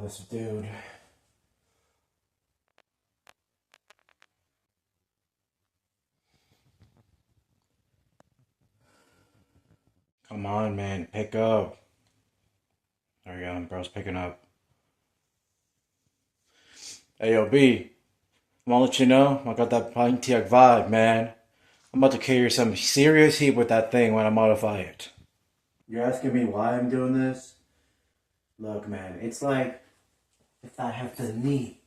this dude. Come on, man, pick up. There we go, bro's picking up. Hey, yo, B. I want to let you know, I got that Pontiac vibe, man. I'm about to carry some serious heat with that thing when I modify it. You're asking me why I'm doing this? Look, man, it's like if I have the need.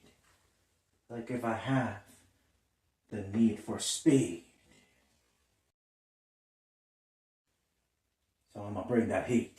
Like if I have the need for speed. So I'm gonna bring that heat.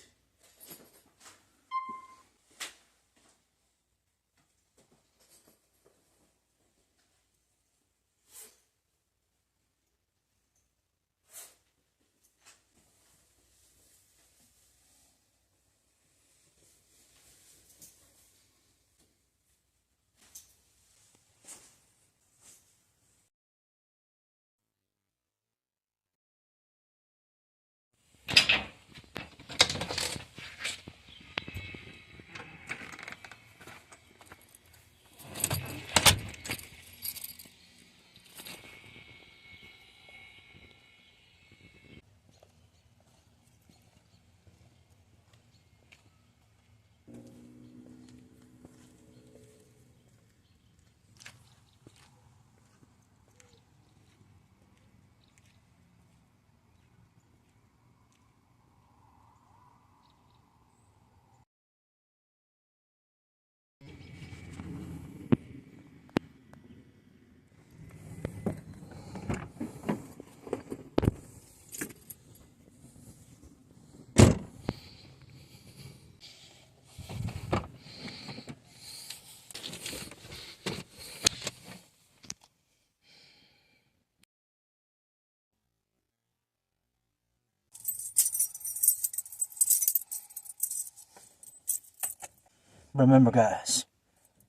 Remember, guys,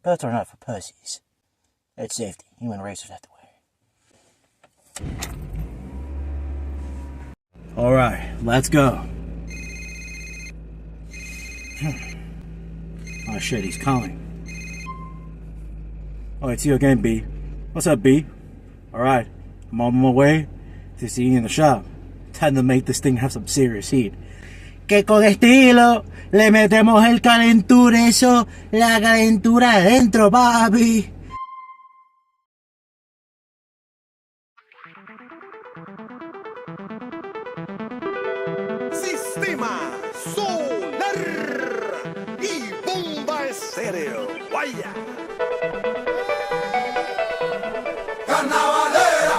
belts are not for pussies. It's safety. Human racers have to wear. Alright, let's go. Oh shit, he's calling. Oh, it's you again, B. What's up, B? Alright, I'm on my way to see you in the shop. Time to make this thing have some serious heat. Que con estilo le metemos el calentura, eso, la calentura adentro, papi. Sistema solar y bomba estéreo. Vaya. Carnavalera,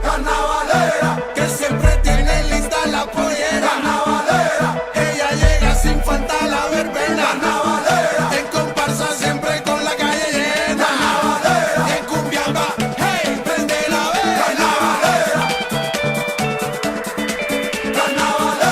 carnavalera, que siempre tiene lista la pollera. Carnavalera, ella llega sin falta la verbena. Carnavalera, en comparsa siempre con la calle llena. Carnavalera, en cumbiamba, hey, prende la vela. Carnavalera, carnavalera.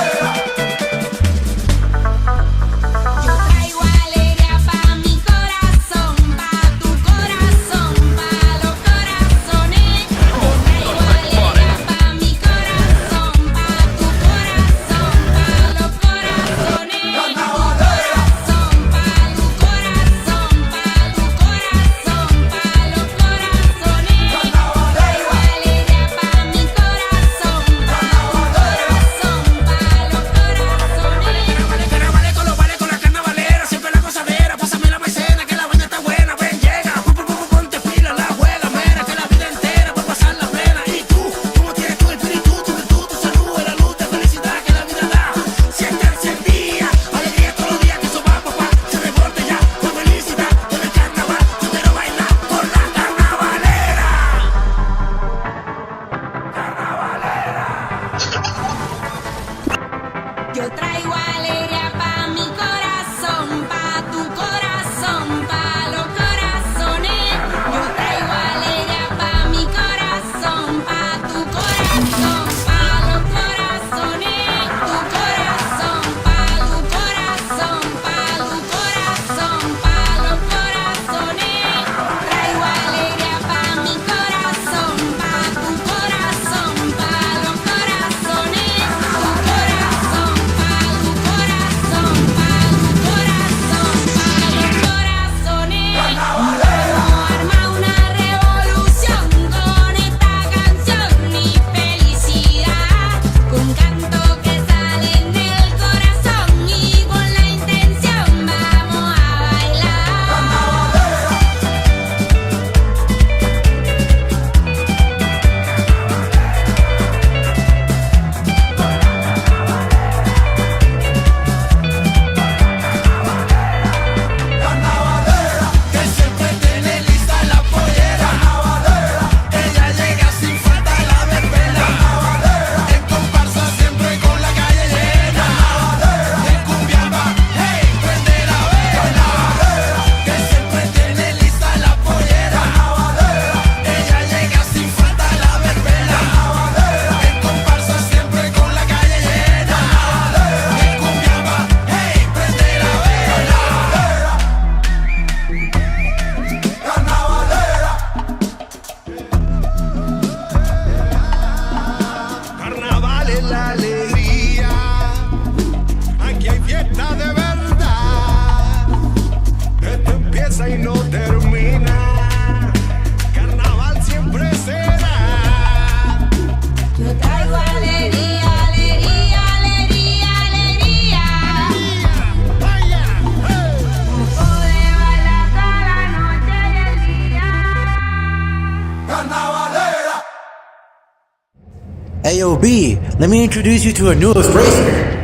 AOB, let me introduce you to a newest racer.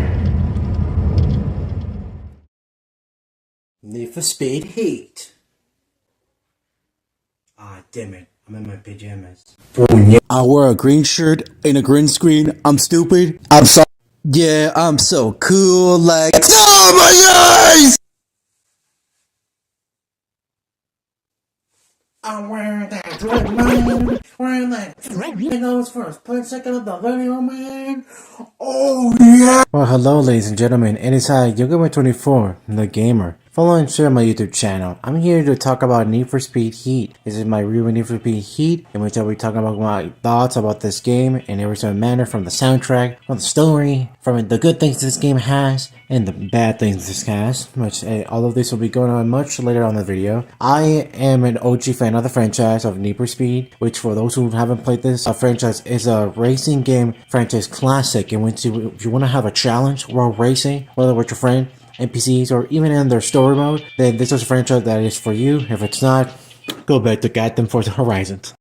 Need for Speed Heat. Ah, damn it. I'm in my pajamas. I wear a green shirt and a green screen. I'm stupid. I'm sorry. Yeah, I'm so cool. Like, oh my eyes! I'm wearing that red man. Wearing that red nose first. Put second of the video, man. Oh, yeah. Well, hello, ladies and gentlemen. It is I, Yoga24, the gamer. Follow and share my YouTube channel. I'm here to talk about Need for Speed Heat. This is my review of Need for Speed Heat, in which I'll be talking about my thoughts about this game in every single manner, from the soundtrack, from the story, from the good things this game has, and the bad things this has, which all of this will be going on much later on in the video. I am an OG fan of the franchise of Need for Speed, which for those who haven't played this franchise is a racing game franchise classic in which if you want to have a challenge while racing, whether with your friend, NPCs, or even in their story mode, then this is a franchise that is for you. If it's not, go back to Goddamn Forza Horizons.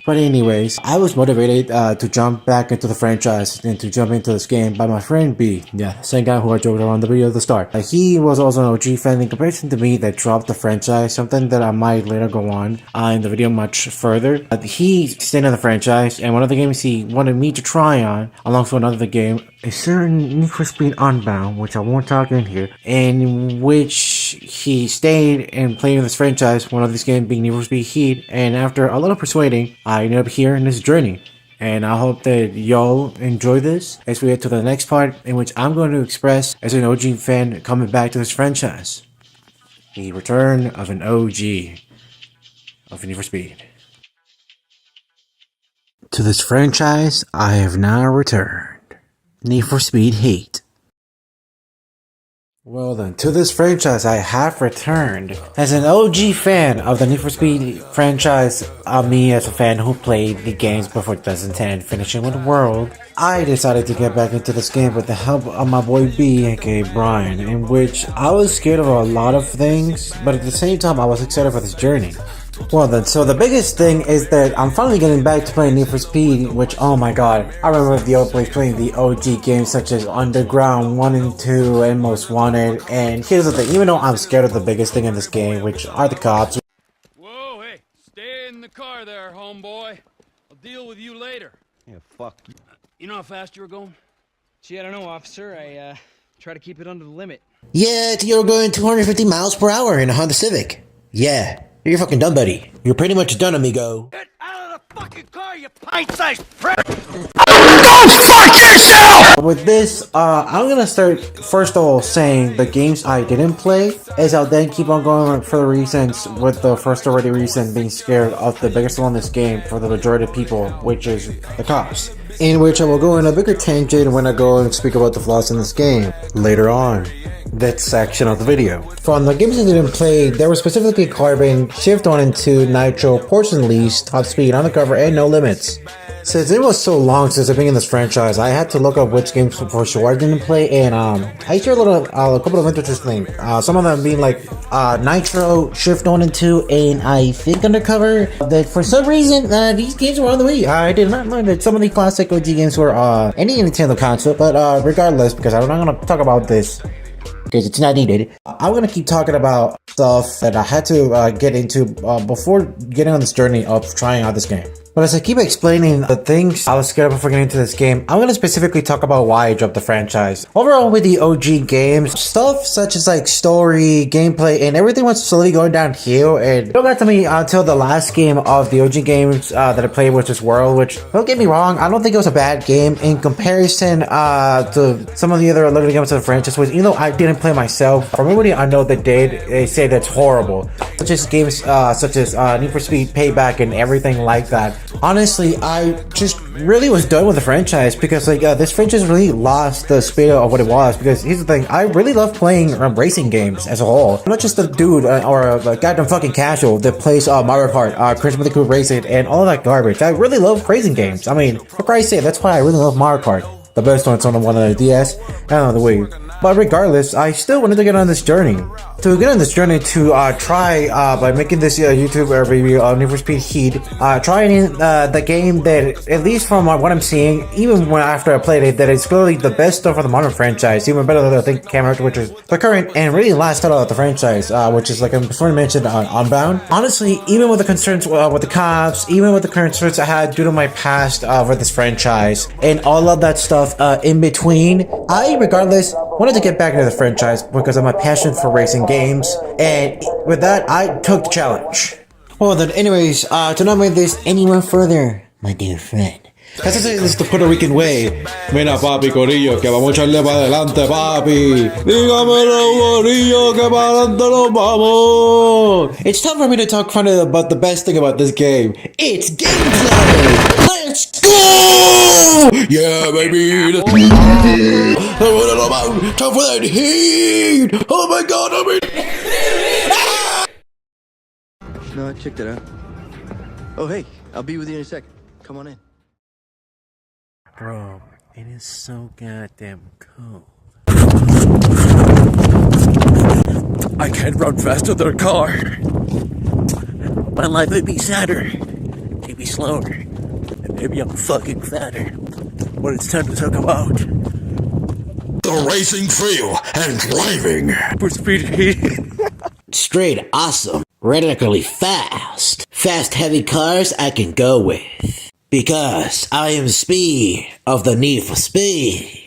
But anyways, I was motivated to jump back into the franchise and to jump into this game by my friend B. Yeah, same guy who I joked around the video at the start. He was also an OG fan in comparison to me that dropped the franchise, something that I might later go on in the video much further. He stayed in the franchise, and one of the games he wanted me to try on, alongside another game, a certain Need for Speed Unbound, which I won't talk in here, in which he stayed and played in this franchise, one of these games being Need for Speed Heat, and after a little persuading, I ended up here in this journey. And I hope that y'all enjoy this as we get to the next part, in which I'm going to express as an OG fan coming back to this franchise. The return of an OG of Need for Speed. To this franchise, I have now returned. Need for Speed Heat. Well then, to this franchise I have returned. As an OG fan of the Need for Speed franchise, me as a fan who played the games before 2010, finishing with World, I decided to get back into this game with the help of my boy B, aka Brian, in which I was scared of a lot of things, but at the same time I was excited for this journey. Well then, so the biggest thing is that I'm finally getting back to playing Need for Speed, which, oh my god, I remember the old boys playing the OG games such as Underground 1 and 2 and Most Wanted, and here's the thing, even though I'm scared of the biggest thing in this game, which are the cops. Whoa, hey, stay in the car there, homeboy. I'll deal with you later. Yeah, fuck. You know how fast you were going? Gee, I don't know, officer. I try to keep it under the limit. Yeah, you're going 250 miles per hour in a Honda Civic. Yeah, you're fucking done, buddy. You're pretty much done, amigo. Get out of the fucking car, you pint-sized prick! With this, I'm gonna start first of all saying the games I didn't play, as I'll then keep on going for the reasons, with the first already reason being scared of the biggest one in this game for the majority of people, which is the cops. In which I will go in a bigger tangent when I go and speak about the flaws in this game later on. That section of the video. From the games I didn't play, there were specifically Carbon, Shift 1 and 2, Nitro, Portion Lease, Top Speed, Undercover, and No Limits. Since it was so long since I've been in this franchise, I had to look up which games for sure I didn't play, and I hear a couple of interesting things. Some of them being like Nitro, Shift 1 and 2, and I think Undercover. That for some reason these games were on the Wii. I did not know that some of the classic OG games were any Nintendo console, but regardless, because I'm not gonna talk about this because it's not needed, I'm gonna keep talking about stuff that I had to get into before getting on this journey of trying out this game. But as I keep explaining the things I was scared of before getting into this game, I'm going to specifically talk about why I dropped the franchise. Overall, with the OG games, stuff such as like story, gameplay, and everything was slowly going downhill, and it got to me until the last game of the OG games that I played, which was World, which, don't get me wrong, I don't think it was a bad game in comparison to some of the other little games of the franchise, which, even though I didn't play myself, from everybody I know that did, they say that's horrible. Such as games such as Need for Speed Payback and everything like that. Honestly, I just really was done with the franchise because like this franchise really lost the spirit of what it was. Because here's the thing, I really love playing racing games as a whole. I'm not just a dude or a goddamn fucking casual that plays Mario Kart, Crash Bandicoot Racing, and all that garbage. I really love racing games. I mean, for Christ's sake, that's why I really love Mario Kart. the best ones on the one on the DS and on the Wii. But regardless, I still wanted to get on this journey. To get on this journey to try by making this YouTube review on Need for Speed Heat, trying the game that, at least from what I'm seeing, even when after I played it, that it's clearly the best stuff for the modern franchise, even better than I think Camera, which is the current and really last title of the franchise, which is like I before mentioned on Unbound. Honestly, even with the concerns with the cops, even with the concerns I had due to my past with this franchise, and all of that stuff in between, I regardless wanted to get back into the franchise because of my passion for racing games, and with that, I took the challenge. Well then, anyways, to not make this any more further, my dear friend, that's to say, this is the Puerto Rican way. Mira, papi, corillo, que vamos a echarle para adelante, papi. Dígamelo, corillo, que para adelante nos vamos. It's time for me to talk finally about the best thing about this game. It's gameplay! Let's go! Yeah, baby. Time for that heat! Oh my god, I mean... No, I checked it out. Oh, hey, I'll be with you in a second. Come on in. Bro, it is so goddamn cool. I can't run faster than a car. My life would be sadder. Maybe slower. And maybe I'm fucking fatter. But it's time to talk about The racing feel and driving. for speed heat. Straight awesome. Radically fast. Fast heavy cars I can go with. Because I am speed of the Need for Speed.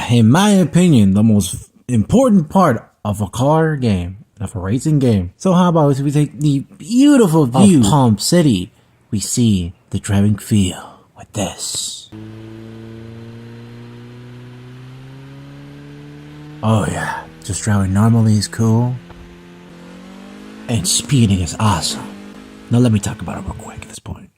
In my opinion, the most important part of a car game, of a racing game. So how about if we take the beautiful view of Palm City, we see the driving feel with this. Oh yeah, just driving normally is cool. And speeding is awesome. Now let me talk about it real quick at this point.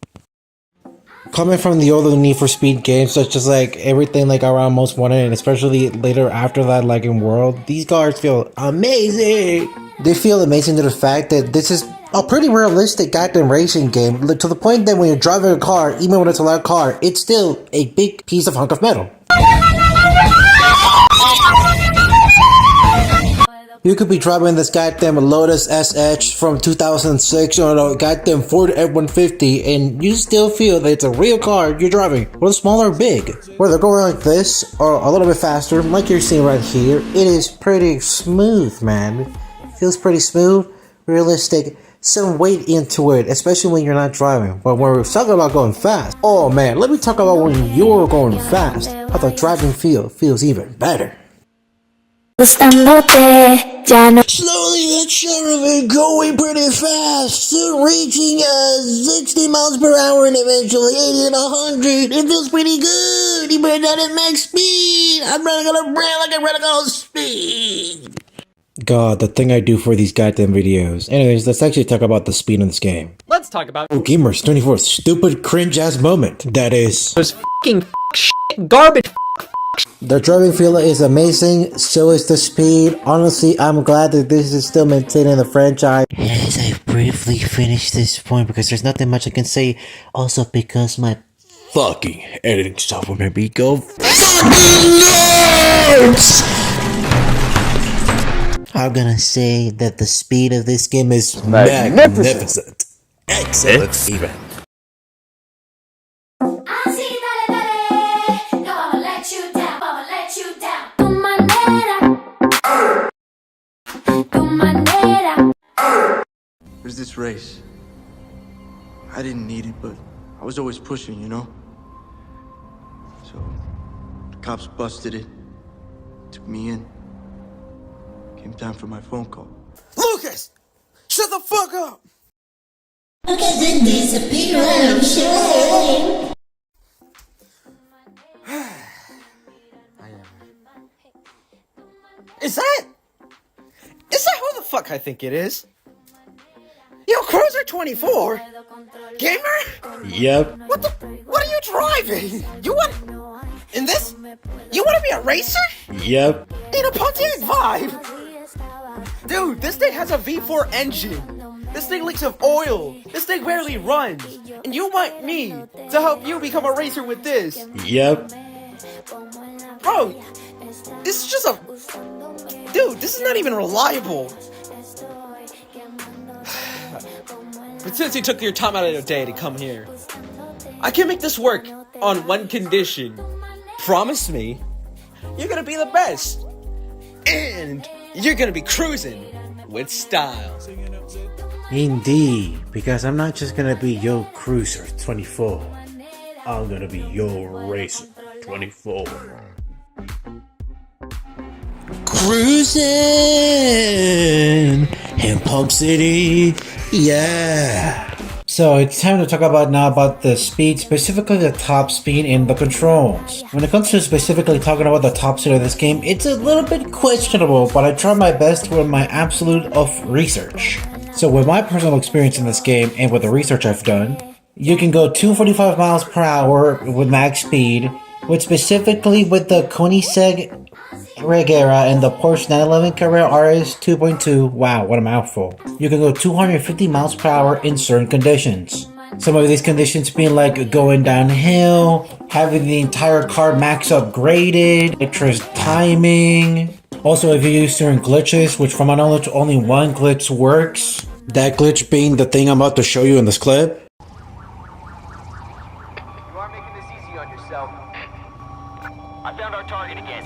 Coming from the older Need for Speed games, such as like everything like around Most Wanted, and especially later after that, like in World, these cars feel amazing. They feel amazing to the fact that this is a pretty realistic goddamn racing game, to the point that when you're driving a car, even when it's a loud car, it's still a big piece of hunk of metal. You could be driving this goddamn Lotus SH from 2006 or a goddamn Ford F-150 and you still feel that it's a real car you're driving, whether small or big. Whether going like this or a little bit faster, like you're seeing right here, it is pretty smooth, man. It feels pretty smooth, realistic, some weight into it, especially when you're not driving. But when we're talking about going fast, oh man, let me talk about when you're going fast, how the driving feels even better. Gustándote, ya no. Slowly that Chevrolet going pretty fast, soon reaching 60 miles per hour and eventually 80 and 100. It feels pretty good, even not at max speed. I'm running on a brand like I'm running on speed. God, the thing I do for these goddamn videos. Anyways, let's actually talk about the speed in this game. Let's talk about Gamers 24 stupid cringe ass moment. That is those fucking shit garbage. the driving feel is amazing, so is the speed. Honestly, I'm glad that this is still maintaining the franchise. As I briefly finish this point, because there's nothing much I can say. Also, because my fucking editing software made me go fucking nuts! I'm gonna say that the speed of this game is magnificent. Excellent even. Así, dale, dale. No vamos let you down, vamos let you down. Tu manera. Tu manera. There's this race. I didn't need it, but I was always pushing, you know? So, the cops busted it, took me in. Came time for my phone call. Lucas! Shut the fuck up! Is that who the fuck I think it is? Yo, Cruiser 24? Gamer? Yep. What are you driving? You want... In this? You want to be a racer? Yep. In a Pontiac Vibe? Dude, this thing has a V4 engine. This thing leaks of oil. This thing barely runs. And you want me to help you become a racer with this? Yep. Bro, this is just a... Dude, this is not even reliable. But since you took your time out of your day to come here, I can make this work on one condition. Promise me, you're gonna be the best. And you're gonna be cruising with style. Indeed, because I'm not just gonna be your cruiser 24. I'm gonna be your racer 24. Cruising in Pump City, yeah. So it's time to talk about the speed, specifically the top speed and the controls. When it comes to specifically talking about the top speed of this game, it's a little bit questionable, but I try my best with my absolute of research. So with my personal experience in this game and with the research I've done, you can go 245 miles per hour with max speed, with specifically with the Koenigsegg Regera and the Porsche 911 Carrera RS 2.2. Wow, what a mouthful. You can go 250 miles per hour in certain conditions. Some of these conditions being like going downhill, having the entire car max upgraded, extra timing. Also, if you use certain glitches, which from my knowledge only one glitch works, that glitch being the thing I'm about to show you in this clip. You are making this easy on yourself. I found our target again.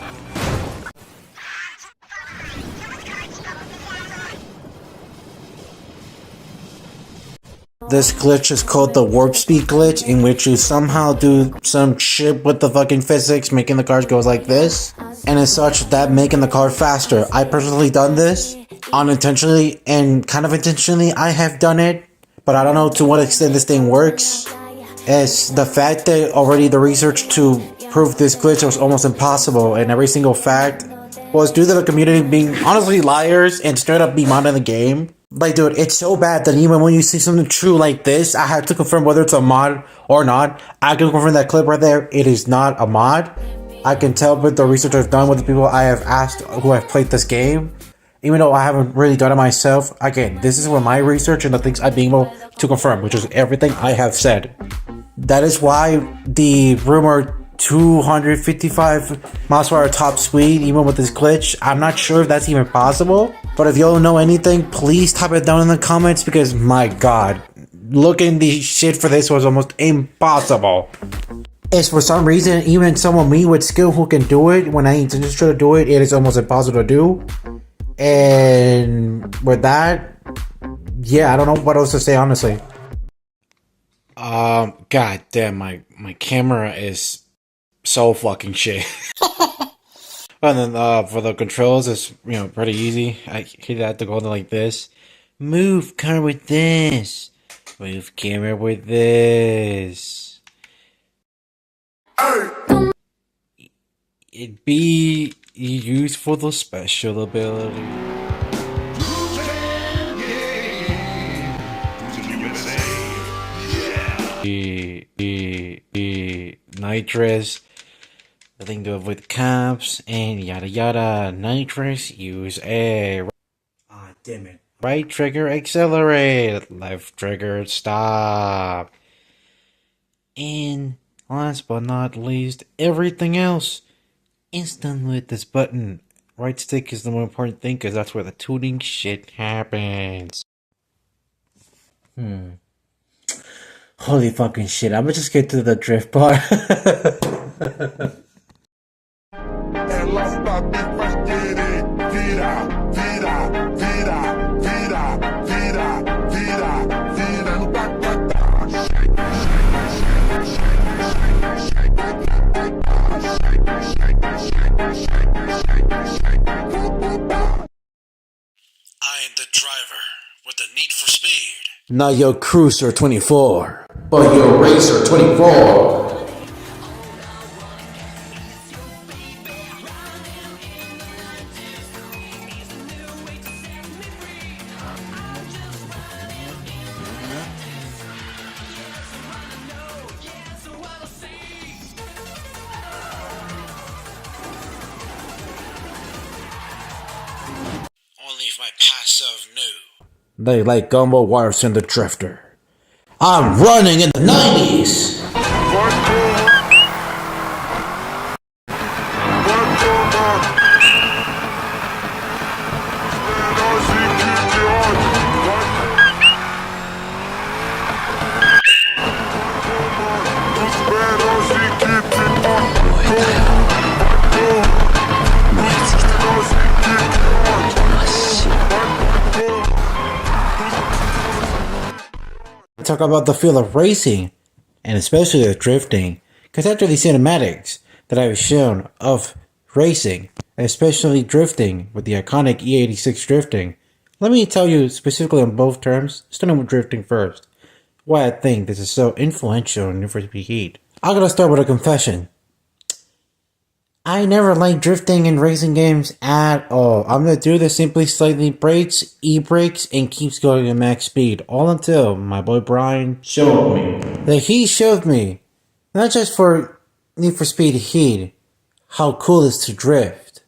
This glitch is called the warp speed glitch, in which you somehow do some shit with the fucking physics, making the cars go like this, and as such that making the car faster. I personally done this unintentionally and kind of intentionally. I have done it, but I don't know to what extent this thing works. It's the fact that already the research to prove this glitch was almost impossible, and every single fact was due to the community being honestly liars and straight up be modding the game. Like, dude, it's so bad that even when you see something true like this, I have to confirm whether it's a mod or not. I can confirm that clip right there, it is not a mod. I can tell with the research I've done with the people I have asked who have played this game. Even though I haven't really done it myself, again, this is where my research and the things I've been able to confirm, which is everything I have said. That is why the rumored 255 miles per hour top speed, even with this glitch, I'm not sure if that's even possible. But if y'all know anything, please type it down in the comments, because my god, looking the shit for this was almost impossible. It's for some reason, even someone me with skill who can do it, when I just try to do it, it is almost impossible to do. And with that, yeah, I don't know what else to say, honestly. God damn, my camera is so fucking shit. And then for the controls, it's pretty easy. I had to go like this. Move car with this. Move camera with this. It'd be used for the special ability. Nitrous, the thing to avoid cops, and yada yada. Nitrous, use A. Damn it. Right trigger, accelerate. Left trigger, stop. And last but not least, everything else instantly with this button. Right stick is the more important thing, because that's where the tuning shit happens. Holy fucking shit, I'm gonna just get to the drift part. I am the driver with the need for speed. Not your cruiser 24, but your racer 24. They like gumbo wires in the drifter. I'm running in the 90s! Talk about the feel of racing, and especially the drifting, because after the cinematics that I've shown of racing, especially drifting with the iconic E86 drifting, let me tell you specifically on both terms, starting with drifting first, why I think this is so influential in Need for Speed Heat. I'm gonna start with a confession. I never liked drifting in racing games at all. I'm gonna do this simply slightly brakes, e-brakes, and keeps going at max speed. All until my boy Brian showed me. That he showed me, not just for Need for Speed Heat, how cool it is to drift.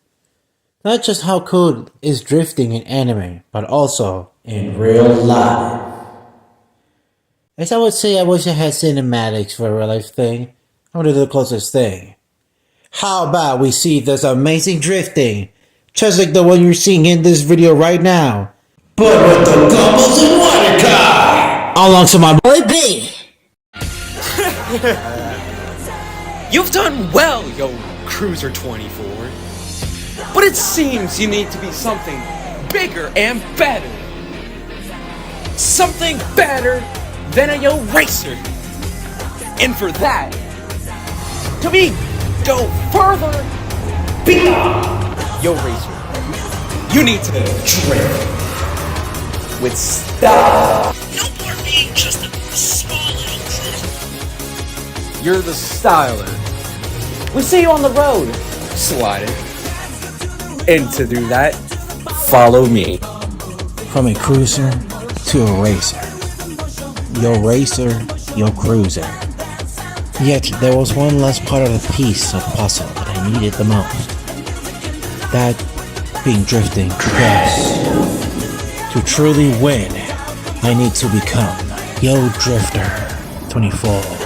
Not just how cool is drifting in anime, but also in real life. As I would say, I wish I had cinematics for a real life thing. I'm gonna do the closest thing. How about we see this amazing drifting, just like the one you're seeing in this video right now, but with the gumbles and water car! Alongside my boy B! You've done well, yo Cruiser 24. But it seems you need to be something bigger and better. Something better than a yo racer. And for that, to me, go further beyond yo racer. You need to drift with style. No more being just a small little drift. You're the styler. We see you on the road, sliding. And to do that, follow me. From a cruiser to a racer. Yo racer, yo cruiser. Yet there was one last part of the piece of puzzle that I needed the most. That being drifting. Yes. To truly win, I need to become Yo Drifter 24.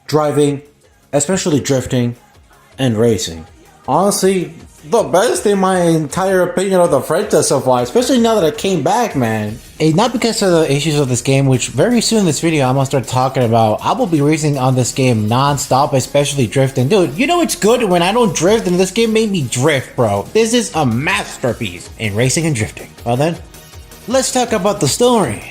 Driving, especially drifting, and racing. Honestly, the best in my entire opinion of the franchise so far, especially now that I came back, man. And not because of the issues of this game, which very soon in this video I'm gonna start talking about. I will be racing on this game non-stop, especially drifting. Dude, you know it's good when I don't drift, and this game made me drift, bro. This is a masterpiece in racing and drifting. Well then, let's talk about the story.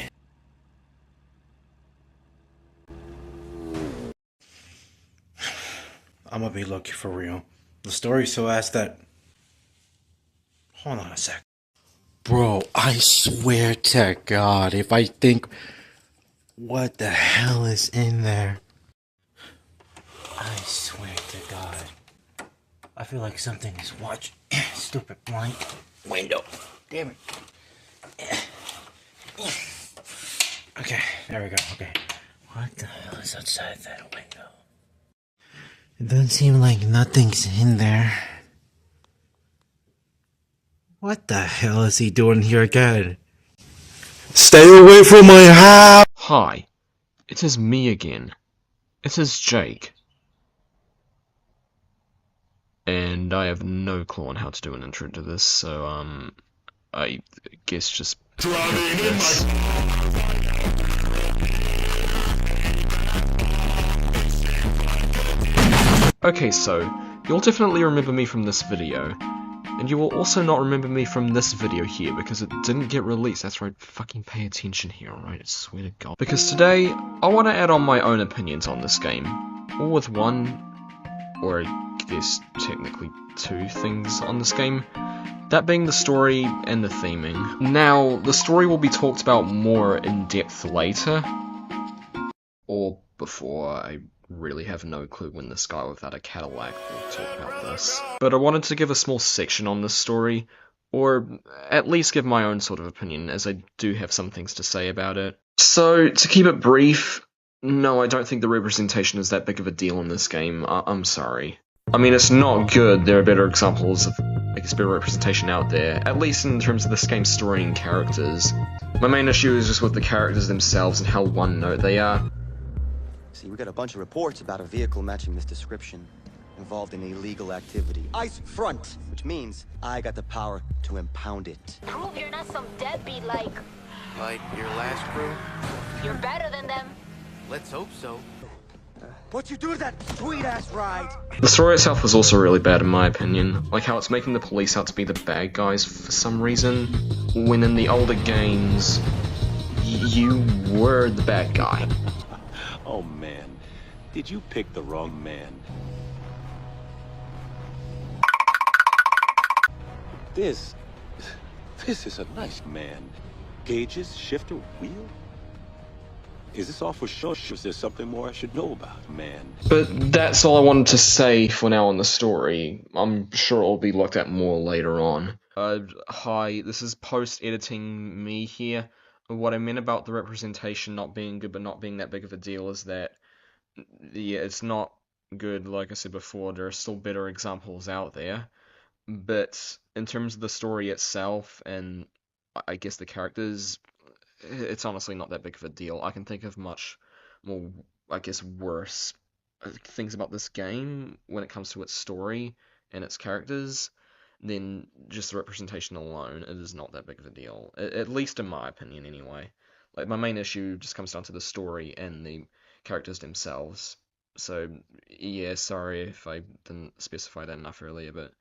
I'm gonna be lucky for real. The story's so ass that... Hold on a sec. Bro, I swear to God, if I think... What the hell is in there? I swear to God. I feel like something is watching. Stupid blank window. Damn it. Okay, there we go. Okay. What the hell is outside that window? It doesn't seem like nothing's in there. What the hell is he doing here again? Stay away from my house! Hi, it is me again. It is Jake. And I have no clue on how to do an intro to this, so, I guess just... Okay, so, you'll definitely remember me from this video. And you will also not remember me from this video here, because it didn't get released. That's right, fucking pay attention here, alright? I swear to God. Because today, I want to add on my own opinions on this game. All with one, or I guess technically two things on this game. That being the story and the theming. Now, the story will be talked about more in depth later. Or before. I really have no clue when this guy without a Cadillac will talk about this. But I wanted to give a small section on this story, or at least give my own sort of opinion, as I do have some things to say about it. So, to keep it brief, no, I don't think the representation is that big of a deal in this game. I'm sorry. I mean, it's not good. There are better examples of, I guess, better representation out there, at least in terms of this game's story and characters. My main issue is just with the characters themselves and how one-note they are. See, we got a bunch of reports about a vehicle matching this description involved in illegal activity. Ice front, which means I got the power to impound it. Prove you're not some deadbeat like your last crew? you're better than them. Let's hope so. What'd you do to that sweet-ass ride? The story itself was also really bad in my opinion, like how it's making the police out to be the bad guys for some reason, when in the older games, you were the bad guy. Oh man, did you pick the wrong man? This is a nice man. Gauges, shifter, wheel? Is this all for sure? Is there something more I should know about, man? But that's all I wanted to say for now on the story. I'm sure it'll be looked at more later on. Hi, this is post-editing me here. What I meant about the representation not being good but not being that big of a deal is that, yeah, it's not good, like I said before. There are still better examples out there. But in terms of the story itself and, I guess, the characters, it's honestly not that big of a deal. I can think of much more, I guess, worse things about this game when it comes to its story and its characters than just the representation alone. It is not that big of a deal, at least in my opinion anyway. Like, my main issue just comes down to the story and the characters themselves. So, yeah, sorry if I didn't specify that enough earlier, but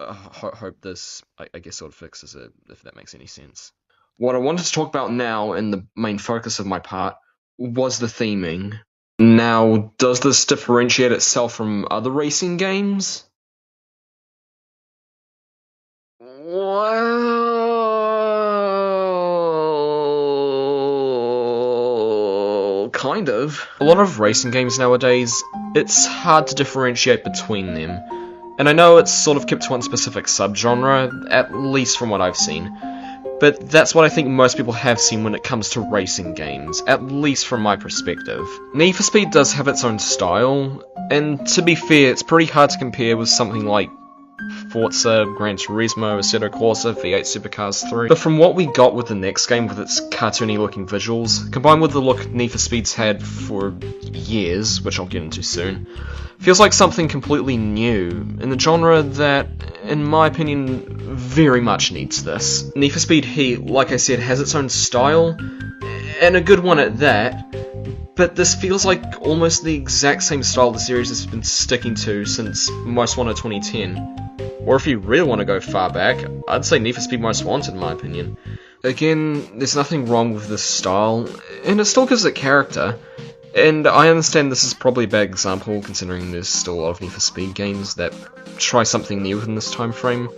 I hope this, I guess, sort of fixes it, if that makes any sense. What I wanted to talk about now, and the main focus of my part, was the theming. Now, does this differentiate itself from other racing games? Well, kind of. A lot of racing games nowadays, it's hard to differentiate between them. And I know it's sort of kept to one specific subgenre, at least from what I've seen. But that's what I think most people have seen when it comes to racing games, at least from my perspective. Need for Speed does have its own style, and to be fair, it's pretty hard to compare with something like Forza, Gran Turismo, Assetto Corsa, V8 Supercars 3. But from what we got with the next game with its cartoony looking visuals, combined with the look Need for Speed's had for years, which I'll get into soon, feels like something completely new, in a genre that, in my opinion, very much needs this. Need for Speed Heat, like I said, has its own style, and a good one at that, but this feels like almost the exact same style the series has been sticking to since Most Wanted 2010. Or if you really want to go far back, I'd say Need for Speed Most Wanted in my opinion. Again, there's nothing wrong with this style, and it still gives it character. And I understand this is probably a bad example, considering there's still a lot of Need for Speed games that try something new within this time frame,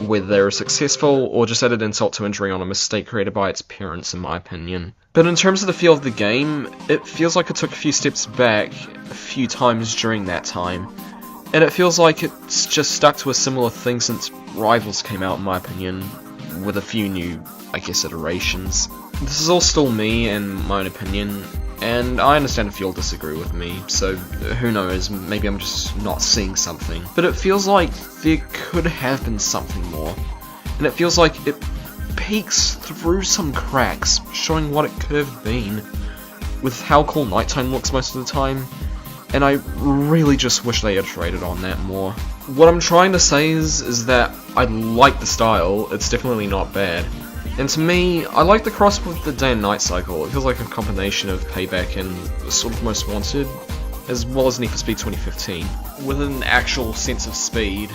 whether they're successful or just added insult to injury on a mistake created by its parents, in my opinion. But in terms of the feel of the game, it feels like it took a few steps back a few times during that time, and it feels like it's just stuck to a similar thing since Rivals came out, in my opinion, with a few new, I guess, iterations. This is all still me and my own opinion, and I understand if you'll disagree with me, so who knows, maybe I'm just not seeing something. But it feels like there could have been something more, and it feels like it peeks through some cracks, showing what it could have been, with how cool nighttime looks most of the time, and I really just wish they iterated on that more. What I'm trying to say is that I like the style, it's definitely not bad. And to me, I like the cross with the day and night cycle. It feels like a combination of Payback and sort of Most Wanted, as well as Need for Speed 2015, with an actual sense of speed.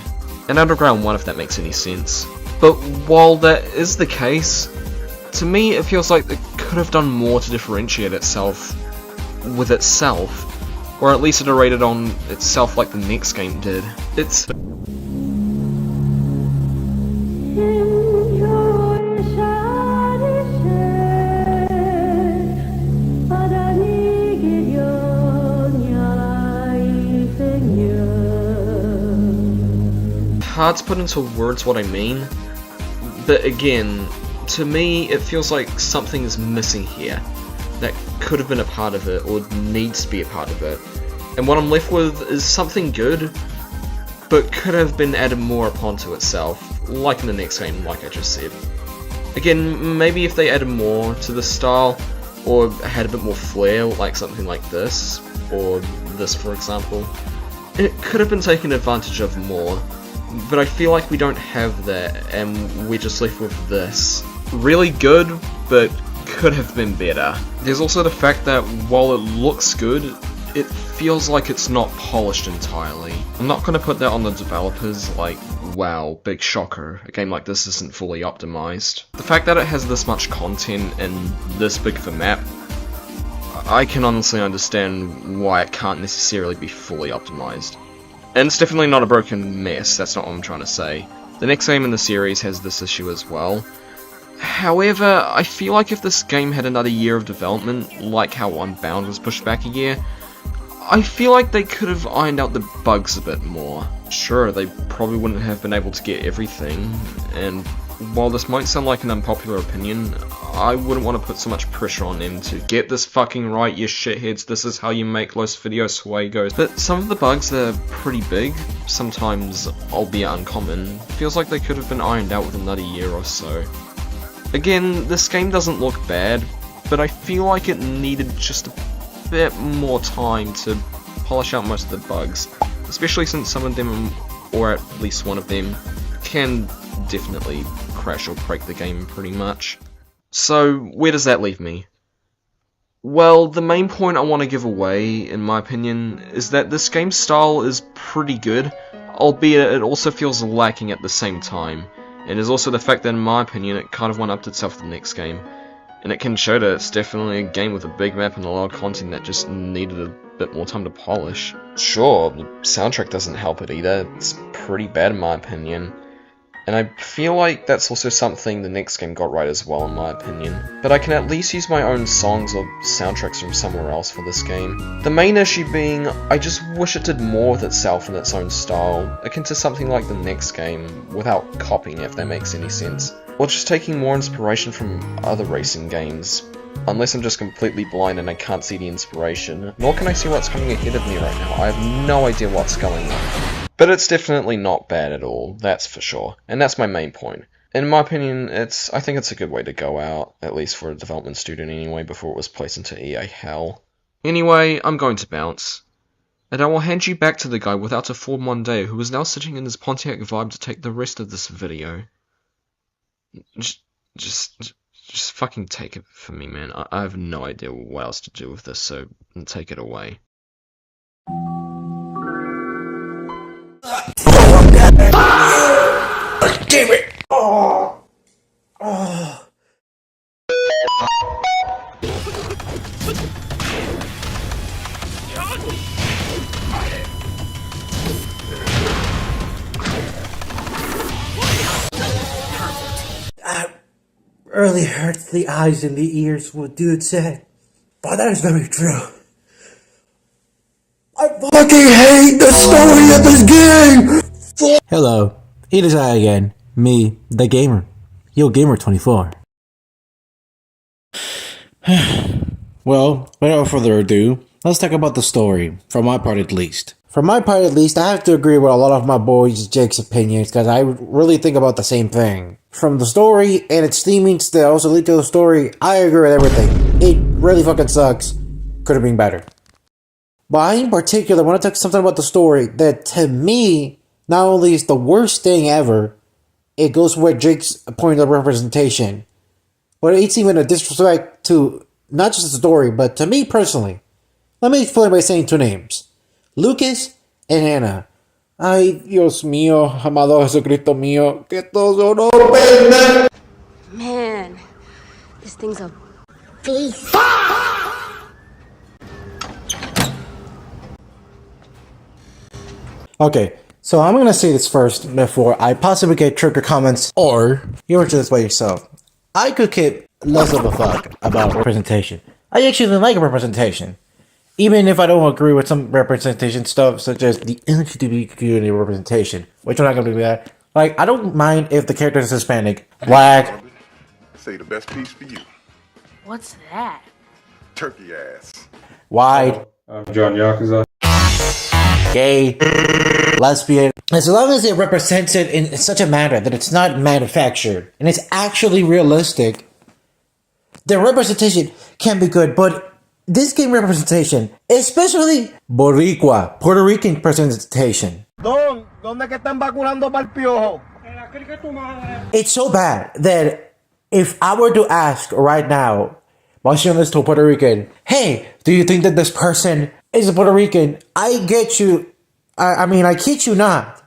And Underground 1, if that makes any sense. But while that is the case, to me it feels like it could have done more to differentiate itself with itself, or at least iterated on itself like the next game did. It's... hard to put into words what I mean, but again, to me it feels like something is missing here that could have been a part of it or needs to be a part of it, and what I'm left with is something good but could have been added more upon to itself, like in the next game, like I just said. Again, maybe if they added more to the style or had a bit more flair, like something like this or this for example, it could have been taken advantage of more. But I feel like we don't have that, and we're just left with this. Really good, but could have been better. There's also the fact that while it looks good, it feels like it's not polished entirely. I'm not going to put that on the developers, like, wow, big shocker, a game like this isn't fully optimized. The fact that it has this much content and this big of a map, I can honestly understand why it can't necessarily be fully optimized. And it's definitely not a broken mess, that's not what I'm trying to say. The next game in the series has this issue as well. However, I feel like if this game had another year of development, like how Unbound was pushed back a year, I feel like they could have ironed out the bugs a bit more. Sure, they probably wouldn't have been able to get everything, and while this might sound like an unpopular opinion, I wouldn't want to put so much pressure on them to get this fucking right, you shitheads, this is how you make los videos juegos. But some of the bugs that are pretty big, sometimes albeit uncommon, feels like they could have been ironed out with another year or so. Again, this game doesn't look bad, but I feel like it needed just a bit more time to polish out most of the bugs, especially since some of them, or at least one of them, can definitely crash or break the game pretty much. So, where does that leave me? Well, the main point I want to give away, in my opinion, is that this game's style is pretty good, albeit it also feels lacking at the same time, and there's also the fact that in my opinion it kind of one-upped itself the next game, and it can show that it's definitely a game with a big map and a lot of content that just needed a bit more time to polish. Sure, the soundtrack doesn't help it either, it's pretty bad in my opinion. And I feel like that's also something the next game got right as well in my opinion. But I can at least use my own songs or soundtracks from somewhere else for this game. The main issue being, I just wish it did more with itself in its own style, akin to something like the next game, without copying it if that makes any sense. Or just taking more inspiration from other racing games. Unless I'm just completely blind and I can't see the inspiration, nor can I see what's coming ahead of me right now. I have no idea what's going on. But it's definitely not bad at all, that's for sure, and that's my main point. In my opinion, I think it's a good way to go out, at least for a development student anyway, before it was placed into EA hell. Anyway, I'm going to bounce. And I will hand you back to the guy without a Ford Mondeo who is now sitting in his Pontiac Vibe to take the rest of this video. Just fucking take it from me, man. I have no idea what else to do with this, so take it away. Damn it! Oh! That really hurts the eyes and the ears, what dude said. But that is very true. I fucking hate the story of this game! Hello, it is I again, me, the gamer. Yo Gamer 24. Well, without further ado, let's talk about the story, from my part at least. From my part at least, I have to agree with a lot of my boys Jake's opinions, because I really think about the same thing. From the story and its themings that also lead to the story, I agree with everything. It really fucking sucks. Could have been better. But I in particular want to talk something about the story that to me, not only is the worst thing ever, it goes with Jake's point of representation, but it's even a disrespect to not just the story, but to me personally. Let me explain by saying two names. Lucas and Anna. Ay, Dios mío, amado Jesucristo mío, que todos son hombres. Man, this thing's a beast. Okay, so I'm gonna say this first before I possibly get trigger comments or you were just by yourself. I could give less of a fuck about representation. I actually like representation. Even if I don't agree with some representation stuff, such as the LGBT community representation, which I'm not gonna do that. Like, I don't mind if the character is Hispanic, black. Say the best piece for you. What's that? Turkey ass. White. John Yakuza. Gay. Lesbian. As long as it represents it in such a manner that it's not manufactured and it's actually realistic, the representation can be good, but this game representation, especially Boricua, Puerto Rican representation, ¿Dónde que están vacunando para el piojo? it's so bad that if I were to ask right now, watching this to a Puerto Rican, hey, do you think that this person is a Puerto Rican? I get you. I mean, I kid you not.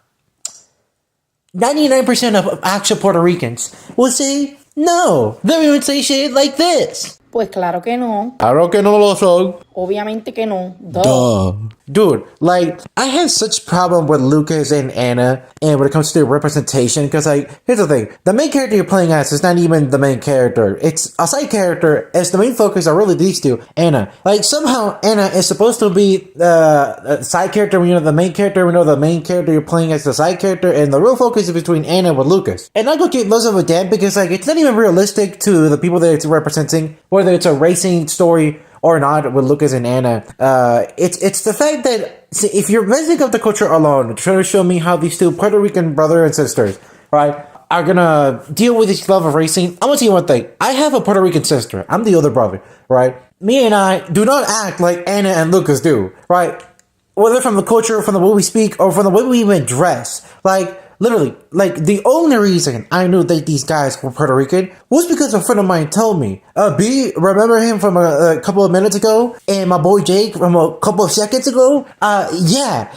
99% of actual Puerto Ricans will say no. They don't even say shit like this. Pues claro que no. Claro que no lo son. Obviamente que no. Duh. Dude, like, I have such problem with Lucas and Anna, and when it comes to their representation, because, like, here's the thing. The main character you're playing as is not even the main character. It's a side character, as the main focus are really these two, Anna. Like, somehow, Anna is supposed to be a side character when you know the main character, we know the main character you're playing as the side character, and the real focus is between Anna with Lucas. And I go get less of a damn, because, like, it's not even realistic to the people that it's representing, whether it's a racing story or not with Lucas and Anna. It's the fact that, see, if you're messing up the culture alone, trying to show me how these two Puerto Rican brother and sisters, right, are gonna deal with this love of racing. I'm gonna tell you one thing. I have a Puerto Rican sister. I'm the older brother, right? Me and I do not act like Anna and Lucas do, right? Whether from the culture, from the way we speak, or from the way we even dress. Like, literally, like, the only reason I knew that these guys were Puerto Rican was because a friend of mine told me. B, remember him from a couple of minutes ago? And my boy Jake from a couple of seconds ago? Yeah.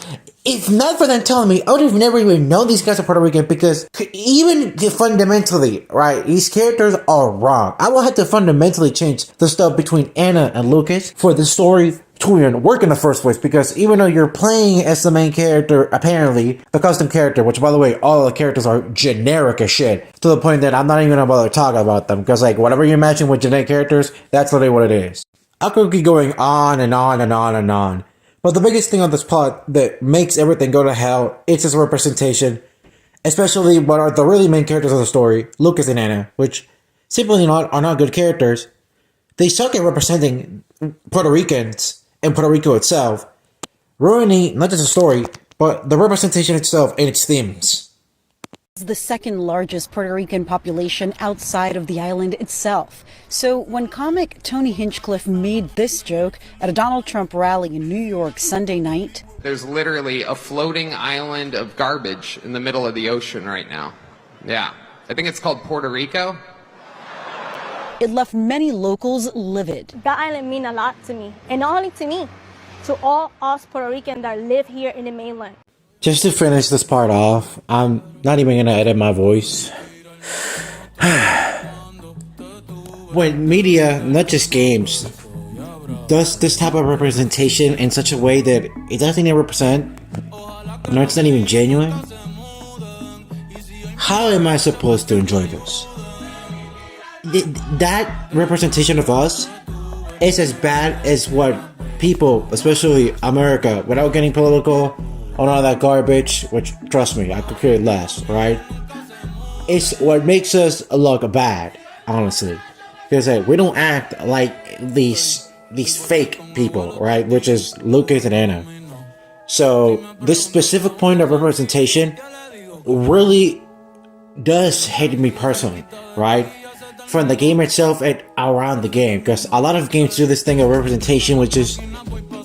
If not for them telling me, I would have never even known these guys are Puerto Rican, because even fundamentally, right, these characters are wrong. I will have to fundamentally change the stuff between Anna and Lucas for the story to even work in the first place, because even though you're playing as the main character, apparently, the custom character, which by the way, all the characters are generic as shit, to the point that I'm not even gonna bother talking about them, because like, whatever you're matching with generic characters, that's literally what it is. I could keep going on and on and on and on, but the biggest thing on this plot that makes everything go to hell, it's its representation, especially what are the really main characters of the story, Lucas and Anna, which simply are not good characters. They suck at representing Puerto Ricans and Puerto Rico itself, ruining not just the story, but the representation itself and its themes. It's the second largest Puerto Rican population outside of the island itself. So when comic Tony Hinchcliffe made this joke at a Donald Trump rally in New York Sunday night, there's literally a floating island of garbage in the middle of the ocean right now. Yeah, I think it's called Puerto Rico. it left many locals livid. That island means a lot to me, and not only to me, to all us Puerto Ricans that live here in the mainland. Just to finish this part off, I'm not even gonna edit my voice. When media, not just games, does this type of representation in such a way that it doesn't even represent, no, it's not even genuine, how am I supposed to enjoy this? That representation of us is as bad as what people, especially America, without getting political on all that garbage, which, trust me, I could care less, right? It's what makes us look bad, honestly. Because we don't act like these fake people, right? Which is Lucas and Anna. So this specific point of representation really does hit me personally, right? From the game itself and around the game, because a lot of games do this thing of representation, which is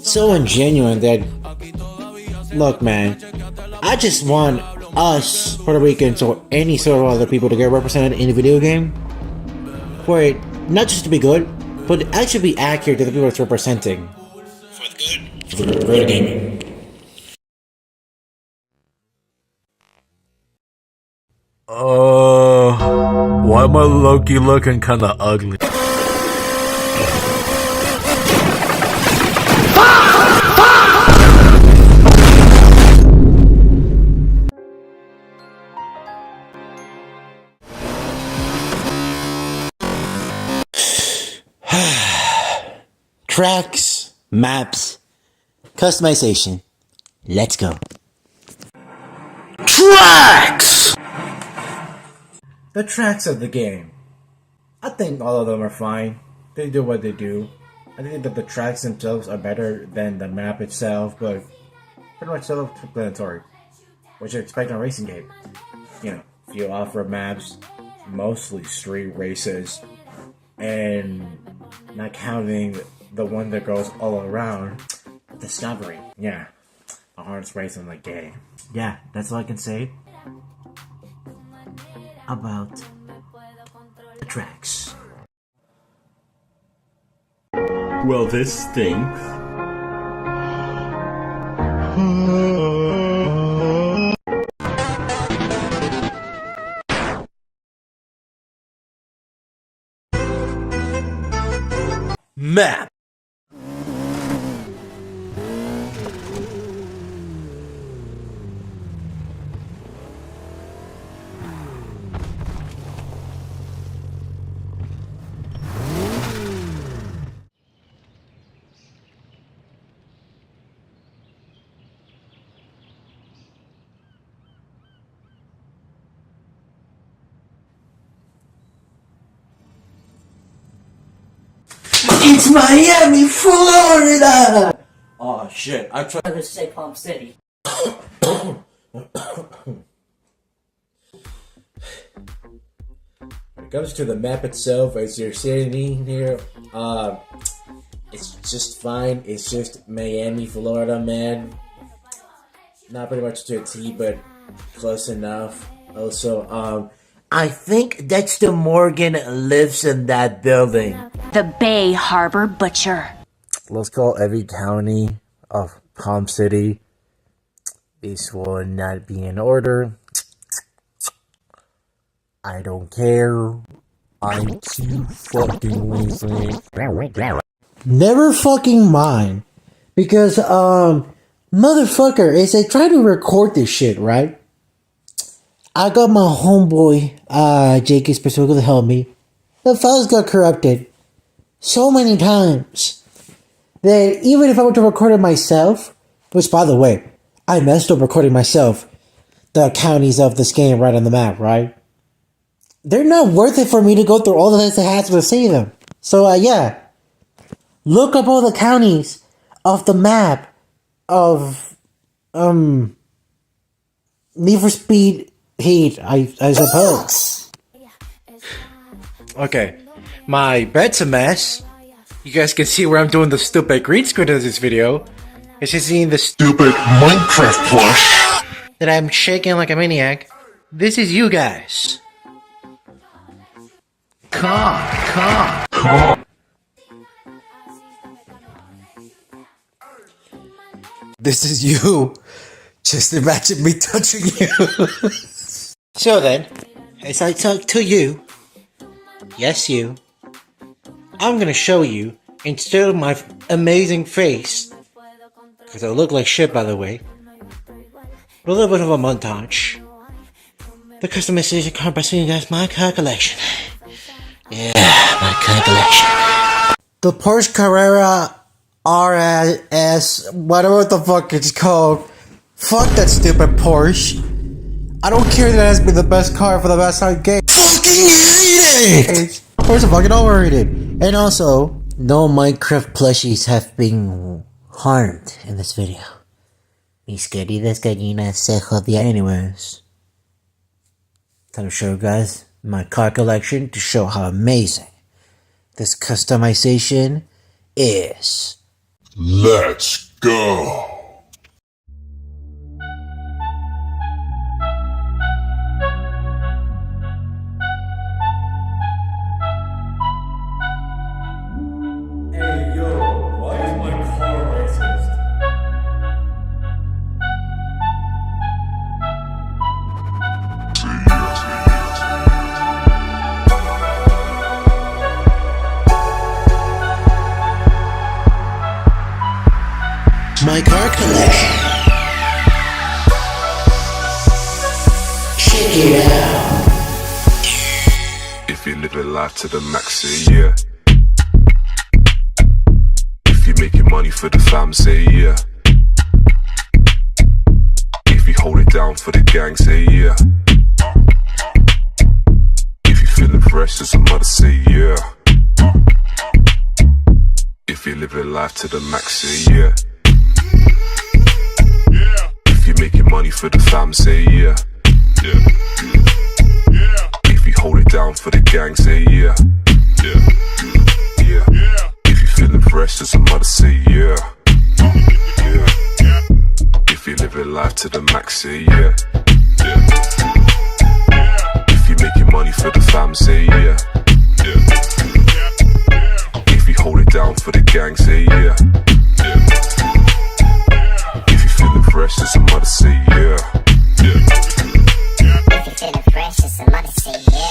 so ingenuine that, look, man, I just want us Puerto Ricans or any sort of other people to get represented in a video game, for it not just to be good, but actually be accurate to the people it's representing. For the good of gaming. Why am I Loki looking kinda ugly? Tracks, maps, customization. Let's go. Tracks! The tracks of the game. I think all of them are fine. They do what they do. I think that the tracks themselves are better than the map itself, but pretty much self-explanatory. What you expect in a racing game. You know, you offer maps, mostly street races, and not counting the one that goes all around, Discovery. Yeah, the hardest race in the game. Yeah, that's all I can say about the tracks. Well, this stinks. Map. It's Miami, Florida! Oh shit, I tried to say Palm City. When it comes to the map itself, as you're sitting here, it's just fine. It's just Miami, Florida, man. Not pretty much to a T, but close enough. Also, I think Dexter Morgan lives in that building. The Bay Harbor Butcher. Let's call every county of Palm City. This will not be in order. I don't care. I'm too fucking lazy. Never fucking mind. Because, motherfucker, as I try to record this shit, right? I got my homeboy, Jake is specifically to help me. The files got corrupted so many times that even if I were to record it myself, which by the way, I messed up recording myself, the counties of this game right on the map, right? They're not worth it for me to go through all the hassle to see them. So, yeah. Look up all the counties of the map of, Need for Speed Heat, I suppose. Okay, my bed's a mess. You guys can see where I'm doing the stupid green screen of this video. It's just seeing the stupid Minecraft plush that I'm shaking like a maniac. This is you guys. Come. This is you. Just imagine me touching you. So then, as I talk to you, yes you, I'm gonna show you, instead of my amazing face, because I look like shit by the way, a little bit of a montage. The customization car by seeing that's my car collection. Yeah, my car collection. The Porsche Carrera RS, whatever the fuck it's called. Fuck that stupid Porsche. I don't care that it has been the best car for the best hard game. Fucking hate it! Of course, I'm fucking overrated. And also, no Minecraft plushies have been harmed in this video. Mis queridas gallinas se jodían. Anyways, time to show you guys my car collection to show how amazing this customization is. Let's go. Hey, yo, why is my car racist? My car collection. Check it out. If you're living life to the max, say yeah. If you're making money for the fam, say yeah. If you hold it down for the gang, say yeah. If you're feeling fresh as a mother, say yeah. If you're living life to the max, say yeah. If you're making money for the fam, say yeah. If you hold it down for the gang, say yeah. If you're feeling fresh as a mother, say yeah. If you're living life to the max, say yeah. If you're making money for the fam, say yeah. If you hold it down for the gang, say yeah. If you're feeling fresh as a mother, say yeah. If you're feeling fresh, as a mother, say yeah.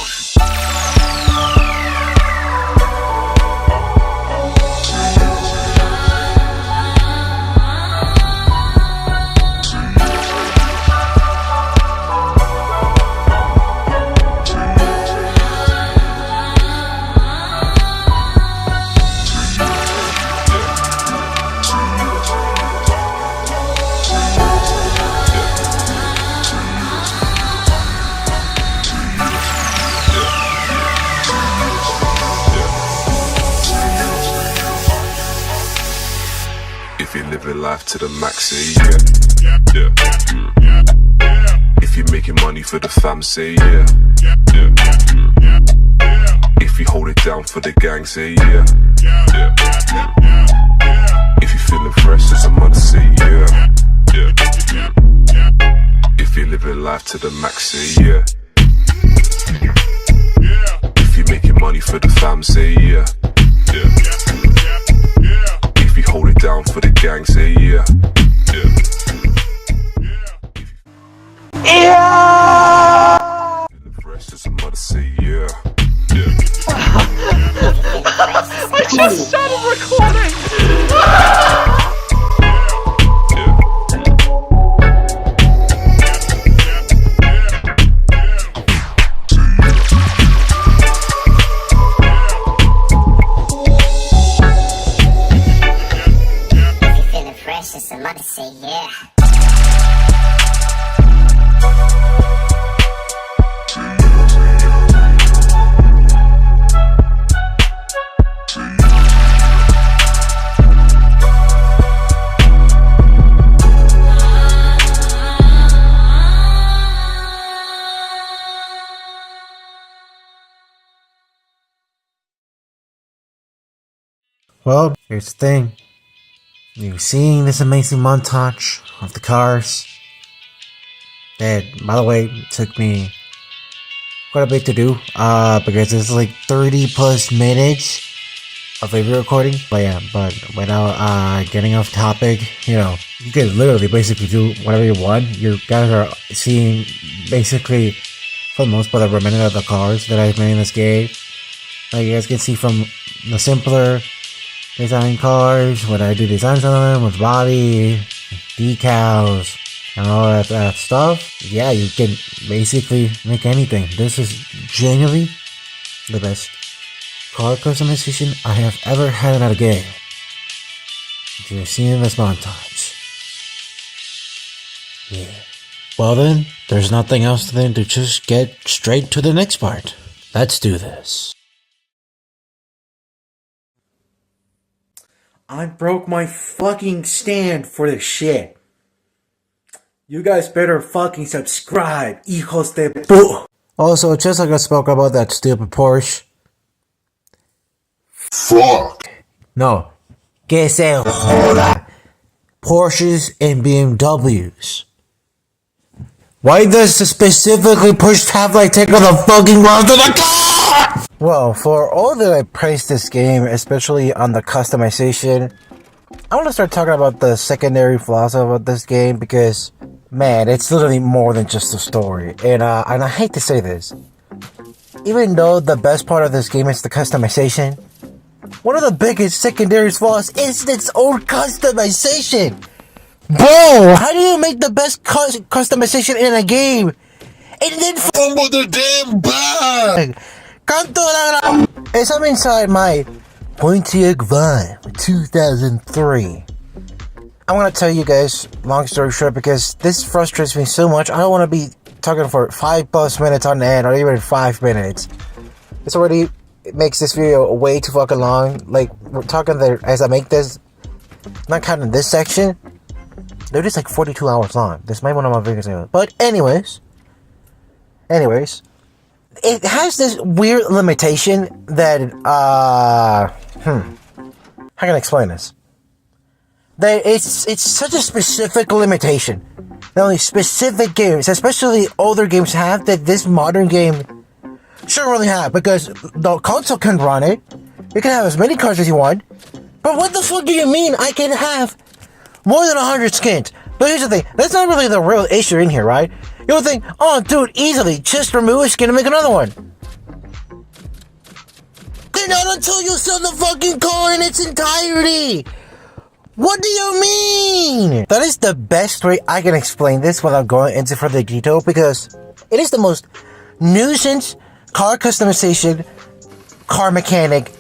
If you're living life to the max, say yeah. If you're making money for the fam, say yeah. If you hold it down for the gang, say yeah. If you're feeling fresh as a mother, say yeah. If you're living life to the max, say yeah. If you're making money for the fam, say yeah. If you hold it down for the gang, say yeah. Feeling fresh as a mother, say yeah. I just started recording! If you're feeling fresh, as a mother, say yeah. Well, here's the thing. You're seeing this amazing montage of the cars. That, by the way, took me quite a bit to do. Because it's like 30 plus minutes of video recording. But yeah, but without getting off topic, you know, you can literally basically do whatever you want. You guys are seeing basically, for the most part, a remnant of the cars that I've made in this game. Like you guys can see from the simpler design cars, when I do designs on them with body, decals, and all that stuff. Yeah, you can basically make anything. This is genuinely the best car customization I have ever had in a game. You're seeing this montage. Yeah. Well then, there's nothing else than to just get straight to the next part. Let's do this. I broke my fucking stand for this shit. You guys better fucking subscribe, hijos de pu. Also, just like I spoke about that stupid Porsche. Fuck. No. Que se joda. Porsches and BMWs. Why does it specifically push tab like take on the fucking rest of the car? Well, for all that I praise this game, especially on the customization, I want to start talking about the secondary flaws of this game because, man, it's literally more than just a story. And I hate to say this, even though the best part of this game is the customization, one of the biggest secondary flaws is its own customization. Bro, how do you make the best customization in a game and then fumble the damn bag? As I'm inside my Pontiac Vibe 2003, I'm gonna tell you guys, long story short, because this frustrates me so much. I don't want to be talking for 5+ minutes on end, or even 5 minutes. It makes this video way too fucking long. Like, we're talking there as I make this, not counting this section. They're just like 42 hours long. This might be one of my biggest videos. But anyways, it has this weird limitation that, how can I explain this? That it's such a specific limitation that only specific games, especially older games, have that this modern game shouldn't really have, because the console can run it. You can have as many cards as you want. But what the fuck do you mean I can have more than 100 skins? But here's the thing, that's not really the real issue in here, right? You'll think, oh dude, easily, just remove a skin and make another one. Then not until you sell the fucking car in its entirety. What do you mean? That is the best way I can explain this without going into further detail, because it is the most nuisance car customization, car mechanic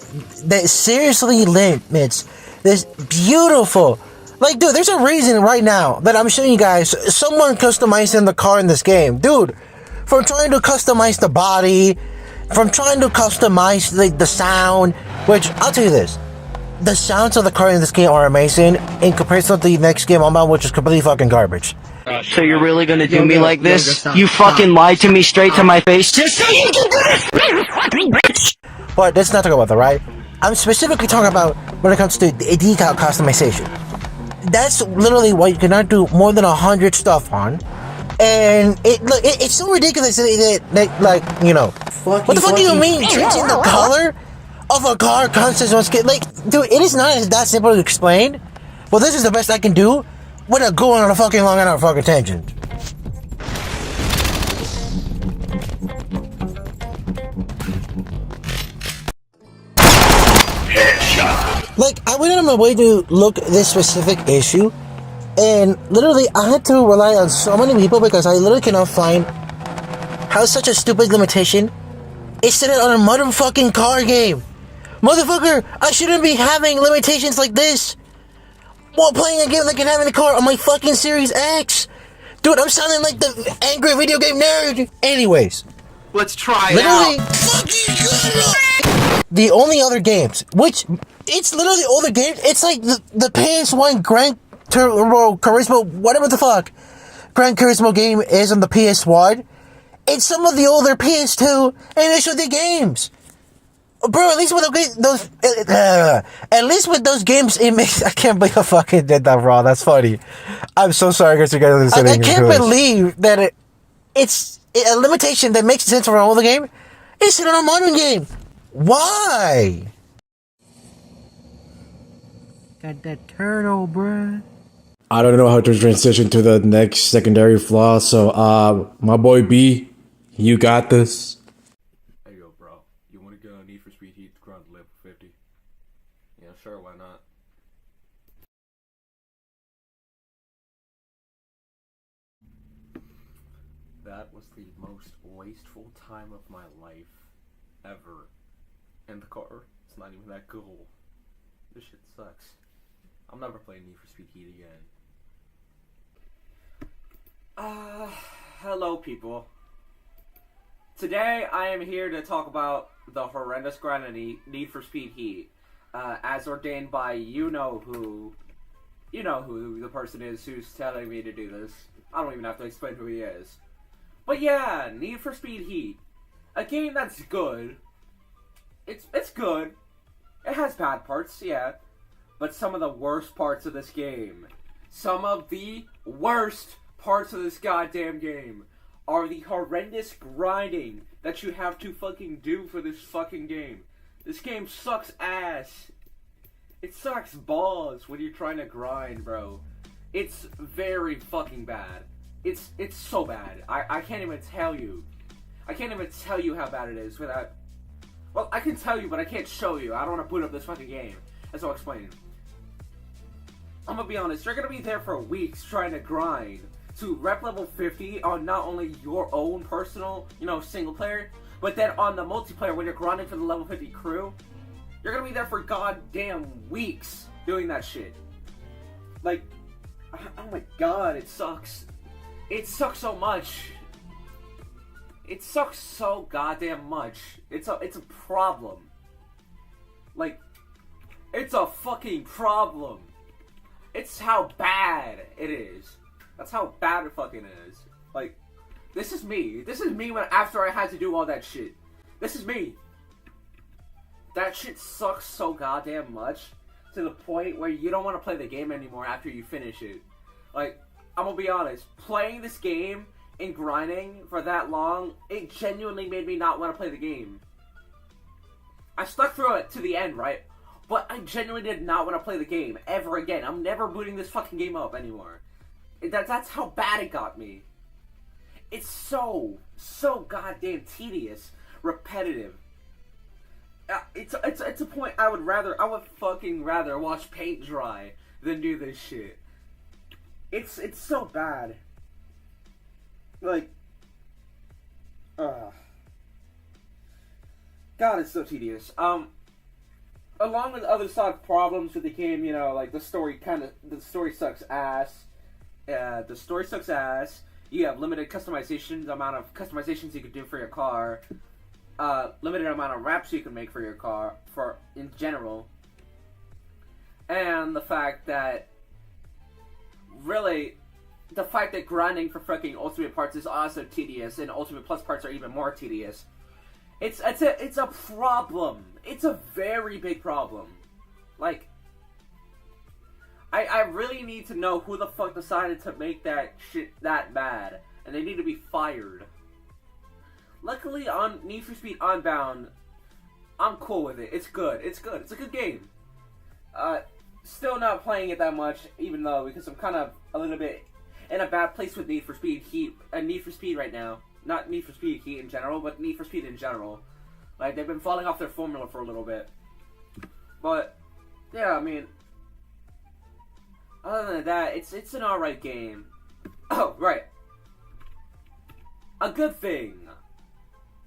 that seriously limits this beautiful, like, dude, there's a reason right now that I'm showing you guys someone customizing the car in this game. Dude, from trying to customize the body, from trying to customize the sound, which, I'll tell you this, the sounds of the car in this game are amazing in comparison to the next game I'm on, which is completely fucking garbage. So you're really gonna do me like this? You fucking lied to me straight to my face just so you can do this! But let's not talk about that, right? I'm specifically talking about when it comes to decal customization. That's literally what you cannot do more than 100 stuff on. And it's so ridiculous that like, you know, what the fuck do you mean? Changing the color of a car constantly on skin? Like, dude, it is not that simple to explain. Well, this is the best I can do without going on a fucking long and out fucking tangent. Like, I went on my way to look at this specific issue, and literally I had to rely on so many people because I literally cannot find how such a stupid limitation is set on a motherfucking car game. Motherfucker, I shouldn't be having limitations like this while playing a game that can have in the car on my fucking Series X. Dude, I'm sounding like the angry video game nerd. Anyways, let's try it literally, out. The only other games, which it's literally older games, it's like the PS1 Gran Turismo, whatever the fuck Gran Turismo game is on the PS1. It's some of the older PS2 and HD games. Bro, at least with those games, it makes. I can't believe I fucking did that wrong. That's funny. I'm so sorry, guys. You guys are listening. I can't believe that it's a limitation that makes sense for an older game. It's in a modern game. Why? Got that turtle, bruh. I don't know how to transition to the next secondary flaw, so my boy B, you got this. Hey yo, bro, you want to go Need for Speed Heat Grunt level 50? Yeah, sure, why not? That was the most wasteful time of my life ever. And the car, it's not even that cool. This shit sucks. I'm never playing Need for Speed Heat again. Hello people. Today I am here to talk about the horrendous grind of Need for Speed Heat. as ordained by you know who the person is who's telling me to do this. I don't even have to explain who he is. But yeah, Need for Speed Heat. A game that's good. It's good. It has bad parts, yeah. But some of the worst parts of this game, some of the worst parts of this goddamn game are the horrendous grinding that you have to fucking do for this fucking game. This game sucks ass. It sucks balls when you're trying to grind, bro. It's very fucking bad. It's so bad. I can't even tell you. I can't even tell you how bad it is without... Well, I can tell you, but I can't show you. I don't want to boot up this fucking game. That's all I'll explain. I'm gonna be honest, you're gonna be there for weeks trying to grind to rep level 50 on not only your own personal, single player, but then on the multiplayer when you're grinding for the level 50 crew. You're gonna be there for goddamn weeks doing that shit. Like, oh my god, it sucks. It sucks so much. It sucks so goddamn much. It's a problem. Like, it's a fucking problem. It's how bad it is. That's how bad it fucking is. Like, this is me. This is me after I had to do all that shit. This is me. That shit sucks so goddamn much to the point where you don't want to play the game anymore after you finish it. Like, I'm gonna be honest. Playing this game and grinding for that long, it genuinely made me not want to play the game. I stuck through it to the end, right? But I genuinely did not want to play the game ever again. I'm never booting this fucking game up anymore. That's how bad it got me. It's so goddamn tedious, repetitive. It's a point I would fucking rather watch paint dry than do this shit. It's so bad. Like, God, it's so tedious. Along with other side problems with the game, like the story sucks ass. The story sucks ass. You have limited customization, the amount of customizations you can do for your car. Limited amount of wraps you can make for your car, in general. And the fact that, really, the fact that grinding for fucking Ultimate parts is also tedious, and Ultimate Plus parts are even more tedious. It's a problem. It's a very big problem. Like, I really need to know who the fuck decided to make that shit that bad, and they need to be fired. Luckily, on Need for Speed Unbound, I'm cool with it. It's good. It's good. It's a good game. Still not playing it that much, even though, because I'm kind of a little bit in a bad place with Need for Speed Heat, Need for Speed right now. Not Need for Speed Heat in general, but Need for Speed in general. Like, they've been falling off their formula for a little bit. But, yeah, I mean, other than that, it's an alright game. Oh, right. A good thing.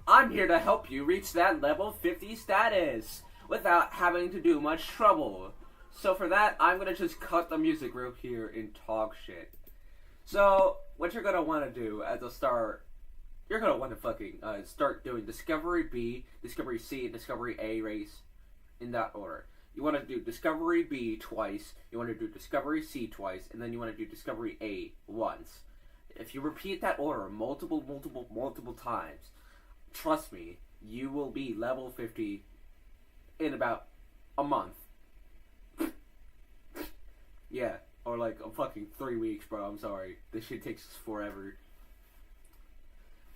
I'm here to help you reach that level 50 status without having to do much trouble. So for that, I'm going to just cut the music real here and talk shit. So, what you're going to want to do as a start, you're going to want to fucking start doing Discovery B, Discovery C, and Discovery A race in that order. You want to do Discovery B twice, you want to do Discovery C twice, and then you want to do Discovery A once. If you repeat that order multiple times, trust me, you will be level 50 in about a month. Yeah, or like a fucking 3 weeks, bro. I'm sorry. This shit takes forever.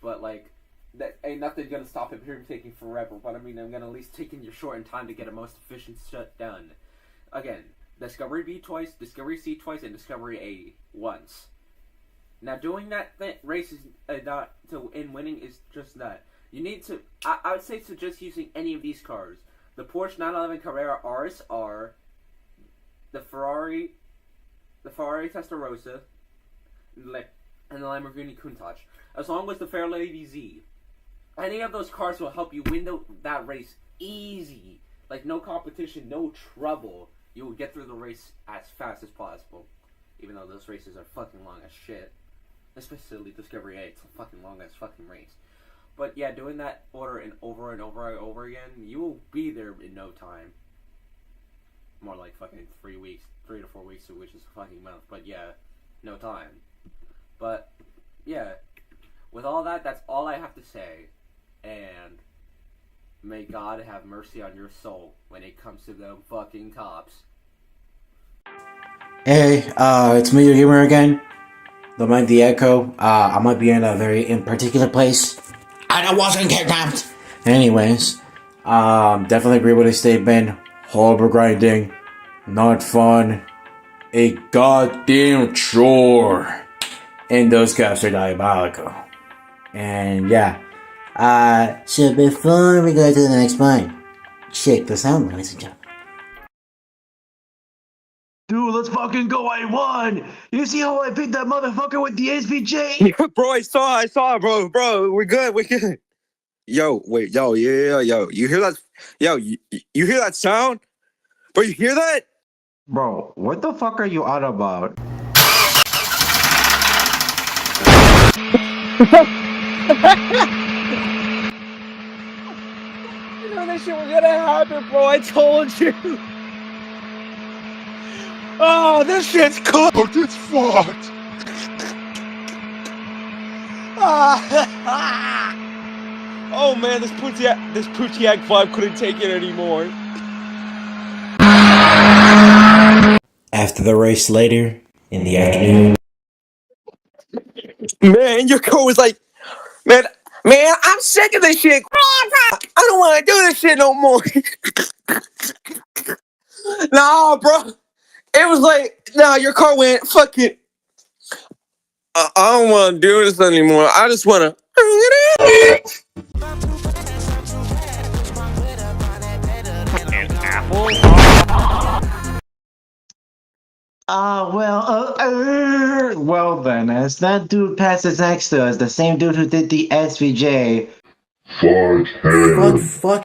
But like, that ain't nothing gonna stop it from taking forever. But I mean, I'm gonna at least take in your short time to get a most efficient shut done. Again, Discovery B twice, Discovery C twice, and Discovery A once. Now, doing that race is not to in winning is just that. You need to. I would say suggest using any of these cars: the Porsche 911 Carrera RSR, the Ferrari Testarossa, and the Lamborghini Countach, as long as the Fairlady Z. Any of those cars will help you win that race easy. Like, no competition, no trouble. You will get through the race as fast as possible. Even though those races are fucking long as shit. Especially Discovery A, it's a fucking long ass fucking race. But yeah, doing that order and over and over and over again, you will be there in no time. more like fucking 3 weeks, 3 to 4 weeks, which is a fucking month. But yeah, no time. But yeah, with all that, that's all I have to say. And may God have mercy on your soul when it comes to them fucking cops. Hey, it's me, your gamer again. Don't mind the echo. I might be in a very in particular place. And I wasn't kidnapped. Anyways, definitely agree with his statement. Horrible grinding, not fun, a goddamn chore. And those cops are diabolical. And yeah, so before we go to the next point, check this out, ladies and gentlemen. Dude, let's fucking go. I won. You see how I beat that motherfucker with the SVJ? Bro, I saw, bro. We're good. Yo, wait, yo. You hear that? Yo, you hear that sound? Bro, you hear that? Bro, what the fuck are you on about? You know this shit was gonna happen, bro. I told you. Oh, this shit's cooked. It's fucked. Oh man, this Putiak vibe couldn't take it anymore. After the race later, in the afternoon. Man, your co was like, man, I'm sick of this shit. I don't want to do this shit no more. Nah, bro. It was like, nah, your car went, fuck it. I don't want to do this anymore. I just want to. An apple? Well then, as that dude passes next to us, the same dude who did the SVJ. Fuck.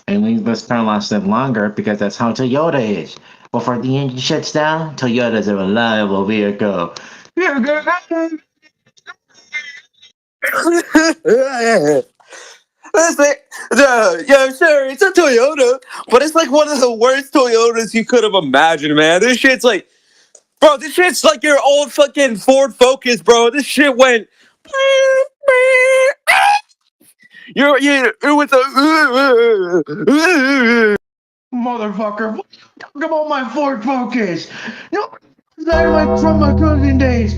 At least this car lasted longer because that's how Toyota is. Before the engine shuts down, Toyota's a reliable vehicle. That's like, yeah, sure, it's a Toyota, but it's like one of the worst Toyotas you could have imagined, man. This shit's like, bro, this shit's like your old fucking Ford Focus, bro. This shit went. It was a. Motherfucker, talk about my Ford Focus. No, that from my cooking days.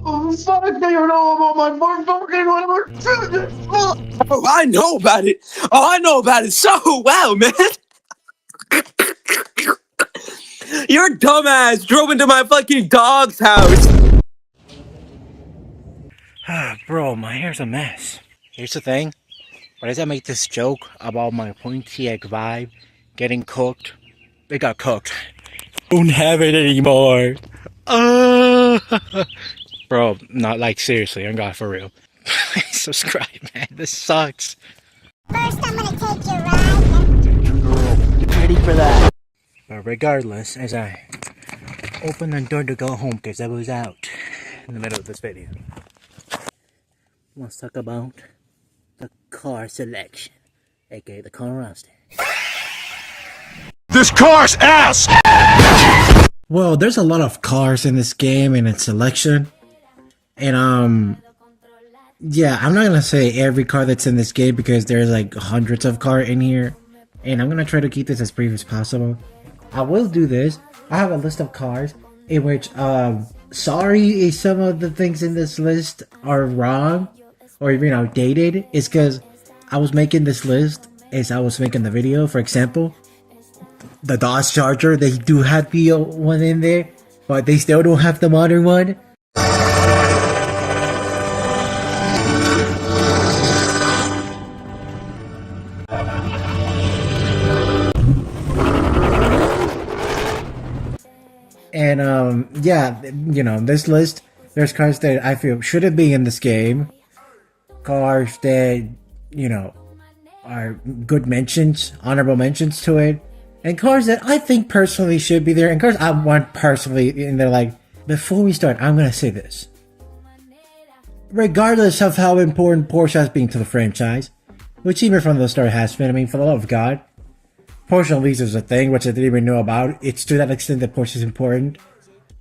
Oh, fuck, do you know about my Ford Focus? Oh, I know about it. I know about it so well, man. Your dumbass drove into my fucking dog's house. Bro, my hair's a mess. Here's the thing. Why does I make this joke about my pointy egg vibe getting cooked? It got cooked. Don't have it anymore. Bro, not like seriously, I'm God for real. Subscribe, man. This sucks. First, I'm gonna take your ride. Get ready for that. But regardless, as I open the door to go home because I was out in the middle of this video, let's talk about the car selection, aka the car roster. This car's ass! Well, there's a lot of cars in this game and its selection. And yeah, I'm not gonna say every car that's in this game because there's like hundreds of cars in here. And I'm gonna try to keep this as brief as possible. I will do this. I have a list of cars in which sorry if some of the things in this list are wrong or even outdated. It's because I was making this list as I was making the video. For example, the Dodge Charger, they do have the one in there, but they still don't have the modern one. And yeah, this list, there's cars that I feel shouldn't be in this game. Cars that, are good mentions, honorable mentions to it. And cars that I think personally should be there, and cars I want personally in there. Like, before we start, I'm gonna say this. Regardless of how important Porsche has been to the franchise, which even from the start has been, I mean, for the love of God, portion leads is a thing, which I didn't even know about. It's to that extent that portion is important.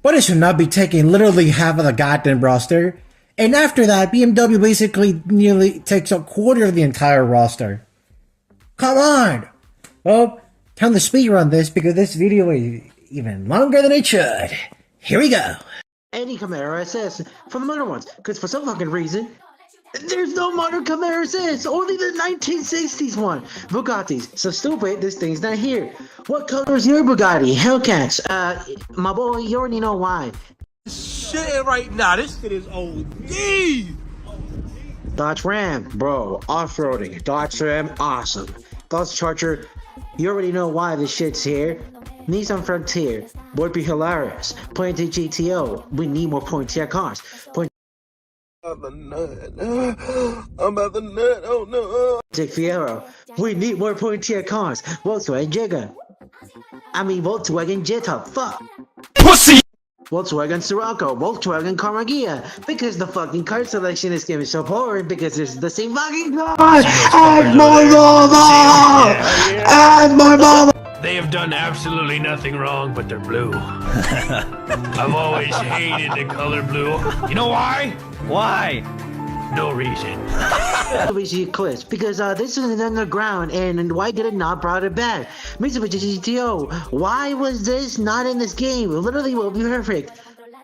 But it should not be taking literally half of the goddamn roster. And after that, BMW basically nearly takes a quarter of the entire roster. Come on! Well, time to speedrun this because this video is even longer than it should. Here we go. Any Camaro SS for the modern ones, because for some fucking reason, there's no modern Camaro SS, only the 1960s one. Bugattis, so stupid, this thing's not here. What color is your Bugatti? Hellcats. My boy, you already know why. Shit right now, this shit is OD. Dodge Ram, bro, off-roading. Dodge Ram, awesome. Dodge Charger, you already know why this shit's here. Nissan Frontier, would be hilarious. Pointy GTO, we need more pointy cars. I'm about the nut, oh no. Dick Fiero, we need more pointy cars. Volkswagen Jetta, fuck. Pussy! Volkswagen Sirocco, Volkswagen Carmagia, because the fucking car selection is getting so boring because there's the same fucking car. And my mama! And my mama! They have done absolutely nothing wrong, but they're blue. I've always hated the color blue. You know why? Why? No reason. Mitsubishi Eclipse, because this is underground, and why did it not brought it back? Mitsubishi GTO, why was this not in this game? It literally will be perfect.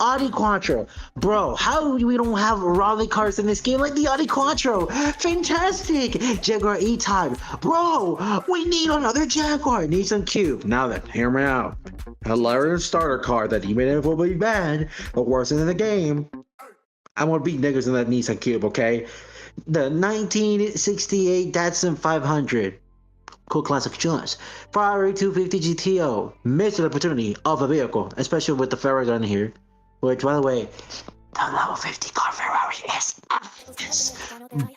Audi Quattro, bro, how we don't have rally cars in this game like the Audi Quattro? Fantastic. Jaguar E-Type, bro, we need another Jaguar. Nissan Cube. Now then, hear me out. Hilarious starter car that even if it will be bad, but worse in the game. I'm gonna beat niggas in that Nissan Cube, okay? The 1968 Datsun 500. Cool classic choice. Ferrari 250 GTO. Missed the opportunity of a vehicle, especially with the Ferrari gun here. Which, by the way, the level 50 car Ferrari is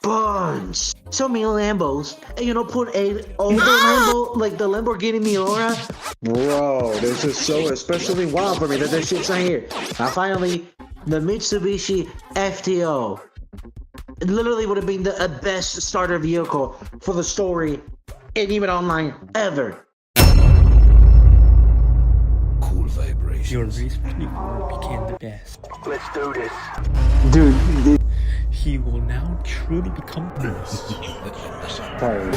bunch. So many Lambos, and you know, put a older Lambo like the Lamborghini Miura. Bro, this is so especially wild for me that this shit's not here. Now, finally, the Mitsubishi FTO. It literally would have been the best starter vehicle for the story and even online ever. Cool vibration. Your race became the best. Let's do this. Dude, he will now truly become the best. Sorry.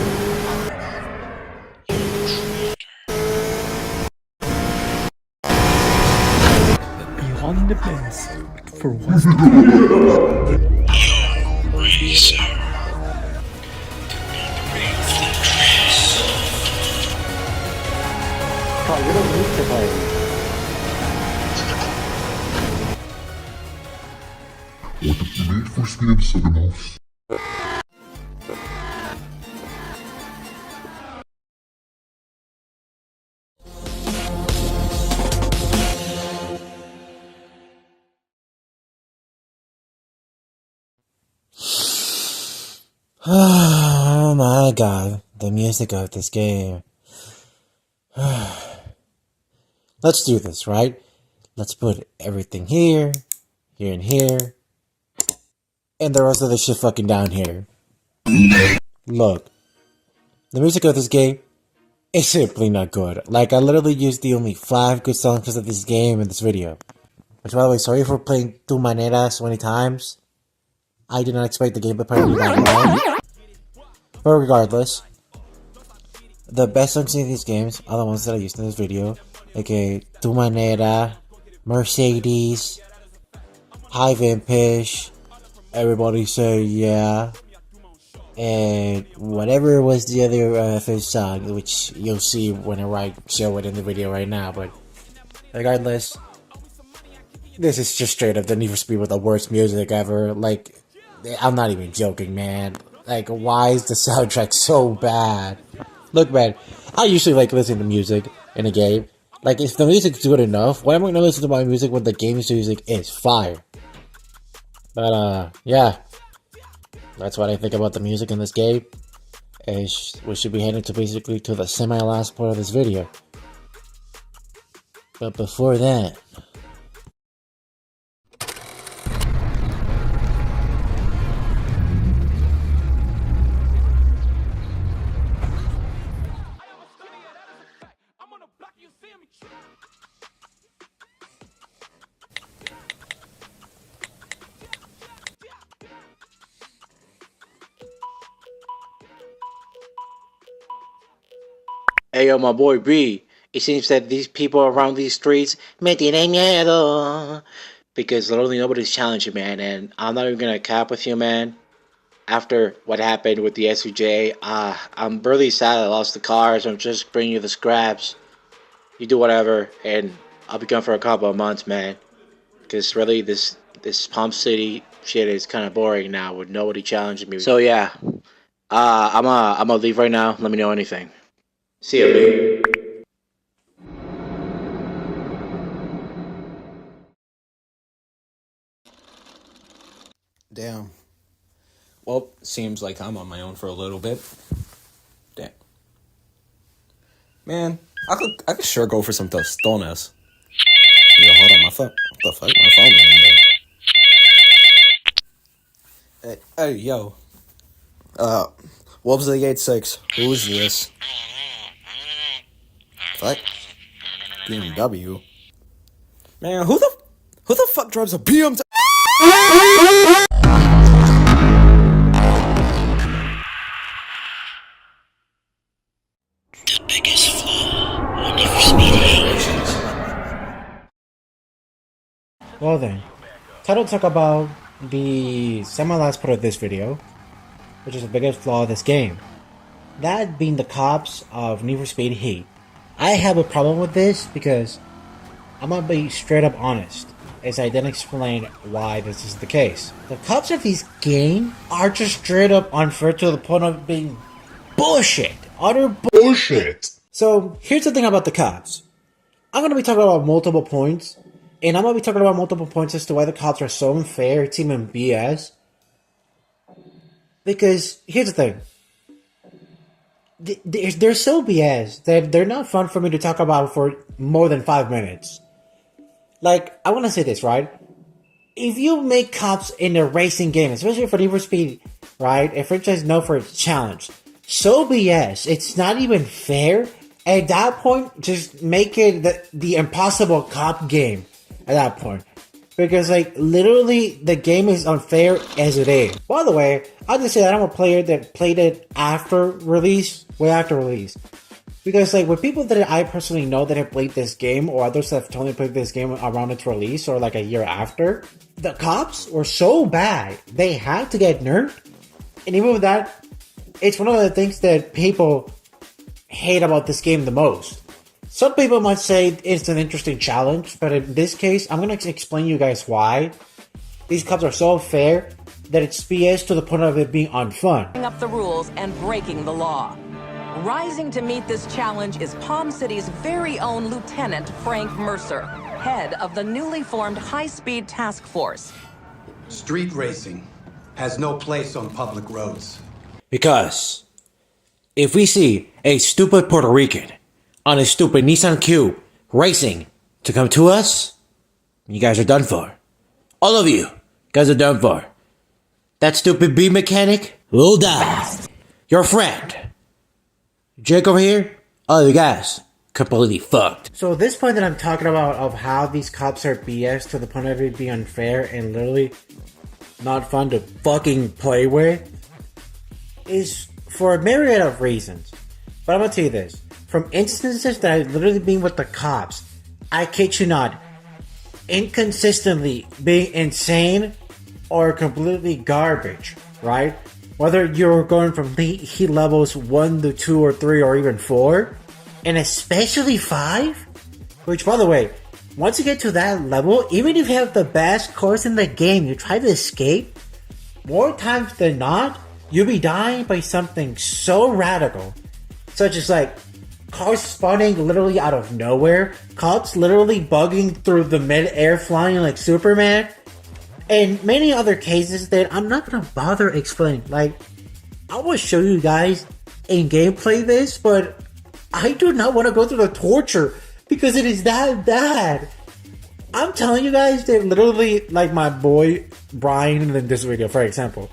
Beyond the best for what's to come. Racer. Oh, you don't need to play. What the Need for Speed signals. Oh my god, the music of this game. Let's do this, right? Let's put everything here, here and here, and the rest of the shit fucking down here. Look, the music of this game is simply not good. Like, I literally used the only 5 good songs of this game in this video. Which, by the way, sorry for playing Tu Maneras so many times. I did not expect the gameplay part to be that long. But regardless, the best songs in these games are the ones that I used in this video. Okay, Tu Manera, Mercedes, High Vampish, Everybody Say Yeah, and whatever was the other first song, which you'll see whenever I show it in the video right now. But regardless, this is just straight up the Need for Speed with the worst music ever. Like, I'm not even joking, man. Like, why is the soundtrack so bad? Look, man, I usually like listening to music in a game. Like, if the music's good enough, why am I gonna listen to my music when the game's music is fire? But, yeah. That's what I think about the music in this game. And we should be heading to basically to the semi-last part of this video. But before that... Hey, yo, my boy B. It seems that these people around these streets me tienen miedo. Because literally nobody's challenging, man. And I'm not even gonna cap with you, man. After what happened with the SUJ, I'm really sad I lost the cars. I'm just bringing you the scraps. You do whatever, and I'll be gone for a couple of months, man. Because really, this Palm City shit is kind of boring now with nobody challenging me. So yeah, I'm gonna leave right now. Let me know anything. See ya, B. Damn. Well, seems like I'm on my own for a little bit. Damn. Man, I could sure go for some tostones. Yo, hold on, what the fuck? My phone ringing there. Hey, yo. Wolves of the 8-6. Who's this? Fuck. BMW. Man, who the fuck drives a BMW? Well then, time to talk about the semi-last part of this video, which is the biggest flaw of this game. That being the cops of Need for Speed Heat. I have a problem with this because I'm gonna be straight up honest, as I didn't explain why this is the case. The cops of this game are just straight up unfair to the point of being bullshit. Utter bullshit. So here's the thing about the cops. I'm gonna be talking about multiple points. And I'm going to be talking about multiple points as to why the cops are so unfair, it's even BS. Because, here's the thing. They're so BS that they're not fun for me to talk about for more than 5 minutes. Like, I want to say this, right? If you make cops in a racing game, especially for Need for Speed, right? A franchise known for its challenge. So BS. It's not even fair. At that point, just make it the impossible cop game. At that point. Because, like, literally, the game is unfair as it is. By the way, I'll just say that I'm a player that played it after release, way after release. Because, like, with people that I personally know that have played this game, or others that have totally played this game around its release, or like a year after, the cops were so bad, they had to get nerfed. And even with that, it's one of the things that people hate about this game the most. Some people might say it's an interesting challenge, but in this case, I'm going to explain you guys why. These cops are so fair that it's BS to the point of it being unfun. Up the rules and breaking the law. Rising to meet this challenge is Palm City's very own Lieutenant Frank Mercer, head of the newly formed High-Speed Task Force. Street racing has no place on public roads. Because if we see a stupid Puerto Rican on a stupid Nissan Cube racing to come to us, you guys are done for. All of you guys are done for. That stupid bee mechanic will die. Your friend, Jake over here, all you guys completely fucked. So this point that I'm talking about of how these cops are BS to the point of it being unfair and literally not fun to fucking play with is for a myriad of reasons. But I'm gonna tell you this. From instances that I've literally been with the cops, I kid you not, inconsistently being insane or completely garbage, right? Whether you're going from heat levels 1 to 2 or 3 or even 4, and especially 5, which by the way, once you get to that level, even if you have the best course in the game, you try to escape, more times than not, you'll be dying by something so radical, such as like cars spawning literally out of nowhere, cops literally bugging through the mid-air flying like Superman, and many other cases that I'm not gonna bother explaining. Like, I will show you guys in gameplay this, but I do not want to go through the torture because it is that bad. I'm telling you guys that literally, like my boy Brian in this video, for example,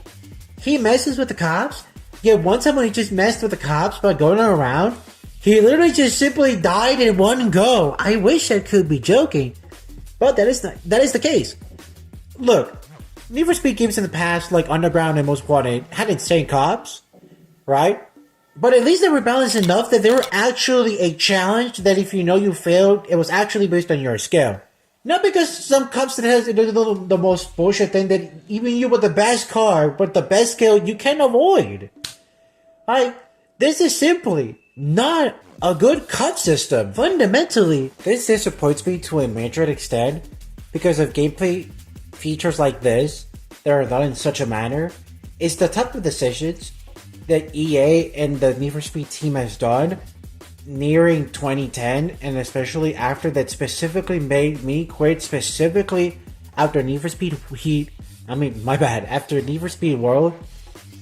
he messes with the cops, yet one time when he just messed with the cops by going around, he literally just simply died in one go. I wish I could be joking, but that is the case. Look, Need for Speed games in the past, like Underground and Most Wanted, had insane cops, right? But at least they were balanced enough that they were actually a challenge that if you know you failed, it was actually based on your skill. Not because some cops that has the most bullshit thing that even you with the best car, but the best skill, you can avoid. This is simply not a good cut system. Fundamentally, this disappoints me to a major extent because of gameplay features like this that are done in such a manner. It's the type of decisions that EA and the Need for Speed team has done nearing 2010, and especially after that specifically made me quit specifically after Need for Speed Heat. After Need for Speed World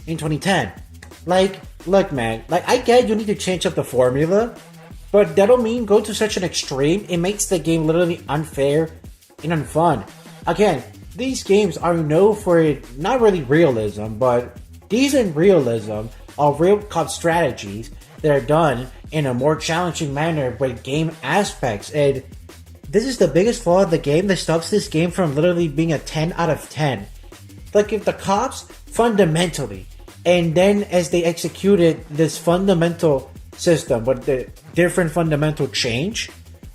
in 2010. Look man, I get you need to change up the formula, but that don't mean go to such an extreme. It makes the game literally unfair and unfun. Again, these games are known for not really realism, but decent realism of real cop strategies that are done in a more challenging manner with game aspects. And this is the biggest flaw of the game that stops this game from literally being a 10 out of 10. If the cops fundamentally, and then as they executed this fundamental system with the different fundamental change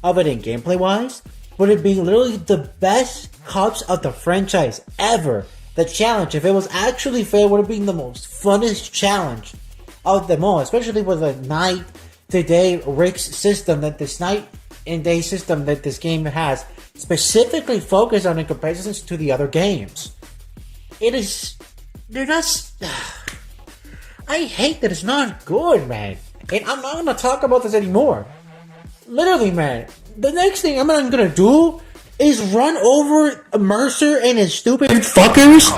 of it in gameplay wise, would it be literally the best cops of the franchise ever. The challenge, if it was actually fair, would have been the most funnest challenge of them all, especially with the night to day rigs system that this night and day system that this game has specifically focused on in comparison to the other games. They're not. I hate that it's not good, man. And I'm not gonna talk about this anymore. Literally, man. The next thing I'm gonna do is run over Mercer and his stupid fuckers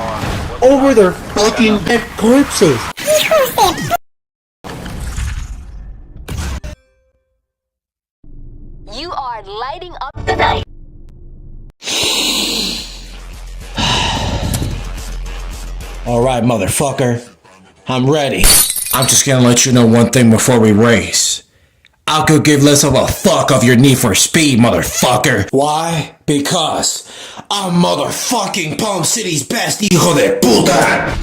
over their fucking dead corpses. You are lighting up the night. Alright, motherfucker. I'm ready. I'm just gonna let you know one thing before we race. I could give less of a fuck of your Need for Speed, motherfucker. Why? Because I'm motherfucking Palm City's best hijo de puta!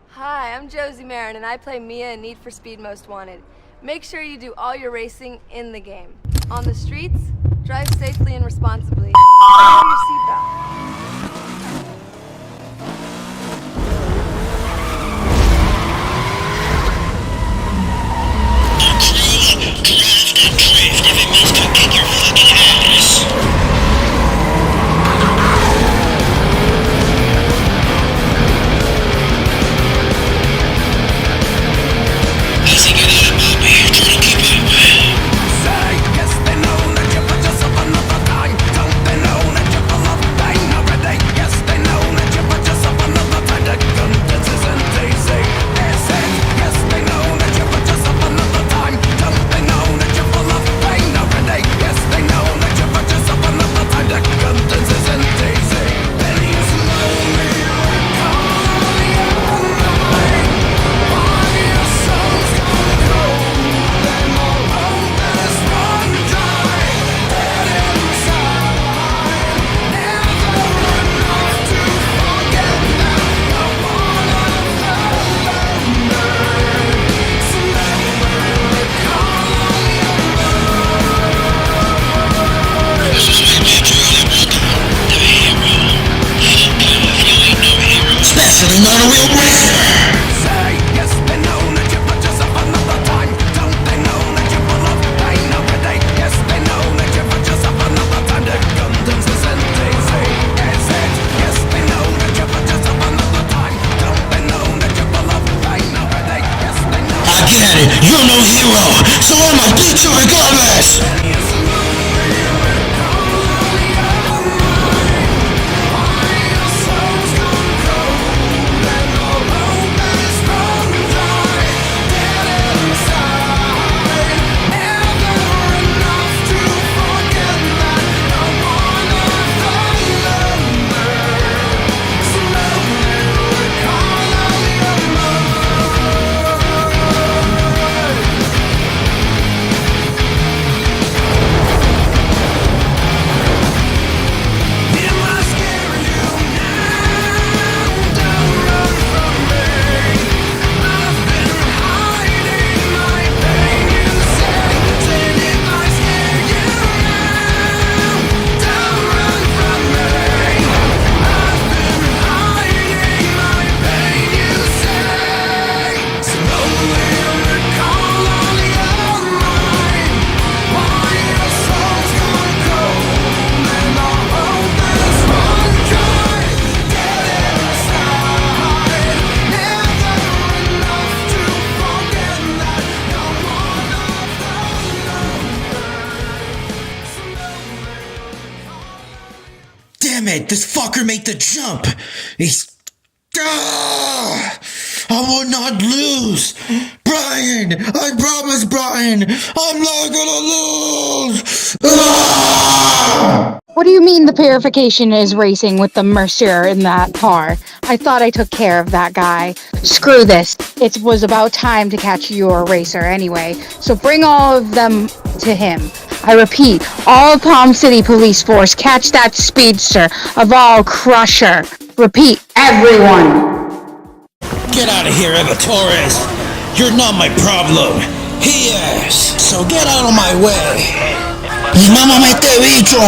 Hi, I'm Josie Marin, and I play Mia in Need for Speed Most Wanted. Make sure you do all your racing in the game. On the streets, drive safely and responsibly. Wear your seatbelt. Drift if it means to kick your fucking ass. You're no hero, so I'ma beat you regardless! Damn it, this fucker made the jump. He's... Ah! I will not lose. Brian, I promise, Brian, I'm not gonna lose. Ah! What do you mean the purification is racing with the Mercer in that car? I thought I took care of that guy. Screw this. It was about time to catch your racer anyway, so bring all of them to him. I repeat, all Palm City Police Force, catch that speedster of all Crusher. Repeat, everyone. Get out of here, Eva Torres. You're not my problem. He is. So get out of my way. ¡Y mámame este bicho!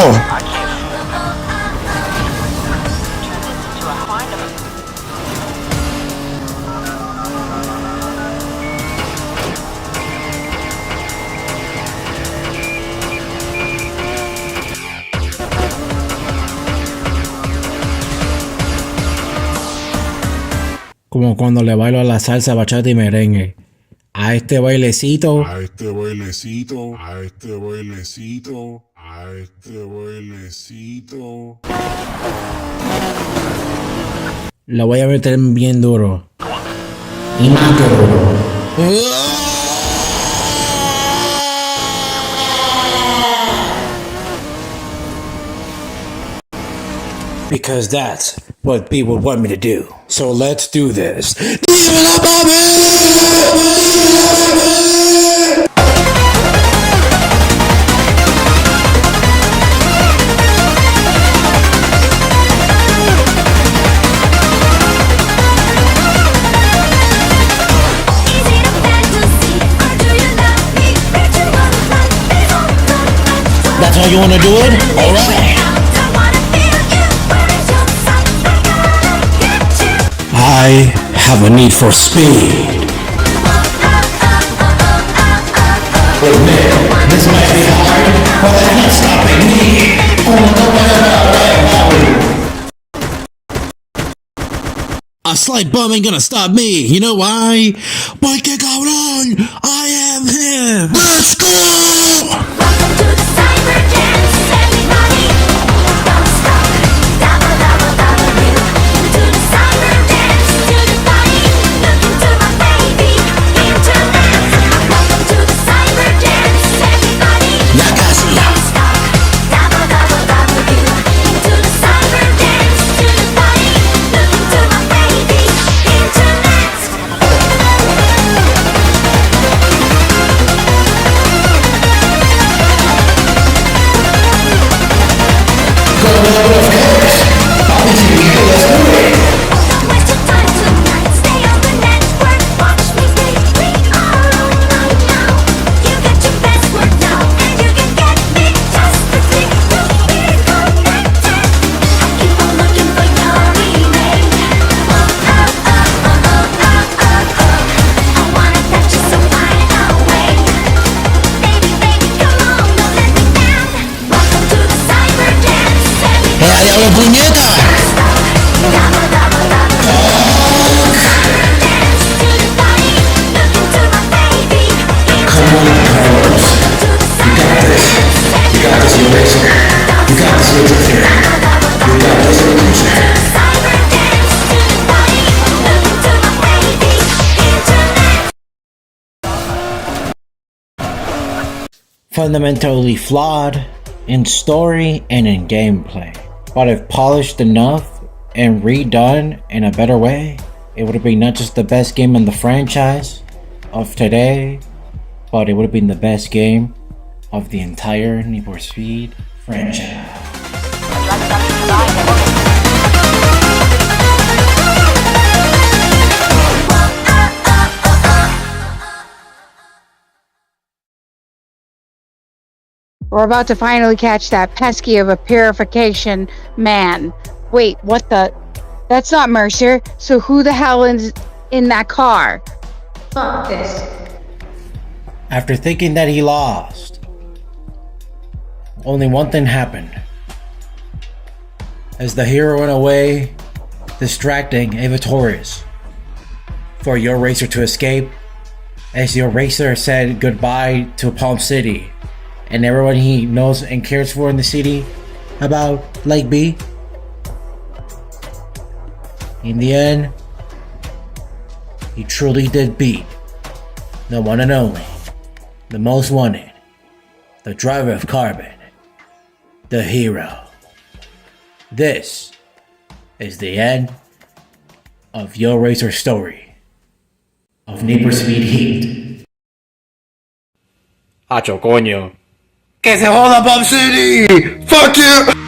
Como cuando le bailo a la salsa, bachata y merengue. A este bailecito. A este bailecito. A este bailecito. A este bailecito. Lo voy a meter bien duro. Y más que duro. Because that's what people want me to do. So let's do this. That's how you want to do it? Alright. I have a need for speed. Admit, this might be hard, but that's not stopping me. A slight bum ain't gonna stop me. You know why? Porque cabrón, I am him. Let's go! Welcome to the cyber dance, everybody. Don't stop. Double, double, double you. To the cyber dance, to the body. Look into my baby. Internet. Welcome to the cyber dance, everybody. Ya casi. Don't stop. Double, double, double you. To the cyber dance, to the body. Look into my baby. Internet. Fundamentally flawed in story and in gameplay, but if polished enough and redone in a better way, it would have been not just the best game in the franchise of today, but it would have been the best game of the entire Need for Speed franchise. We're about to finally catch that pesky of a purification man. Wait, what the? That's not Mercer. So who the hell is in that car? Fuck this. After thinking that he lost, only one thing happened. As the hero went away, distracting Eva Torres for your racer to escape, as your racer said goodbye to Palm City and everyone he knows and cares for in the city about Lake B, In the end, he truly did beat the one and only, the most wanted, the driver of Carbon, the hero. This is the end of Yo Racer's story of Need for Speed Heat. Hacho, coño. Que se joda, Bob City! Fuck you!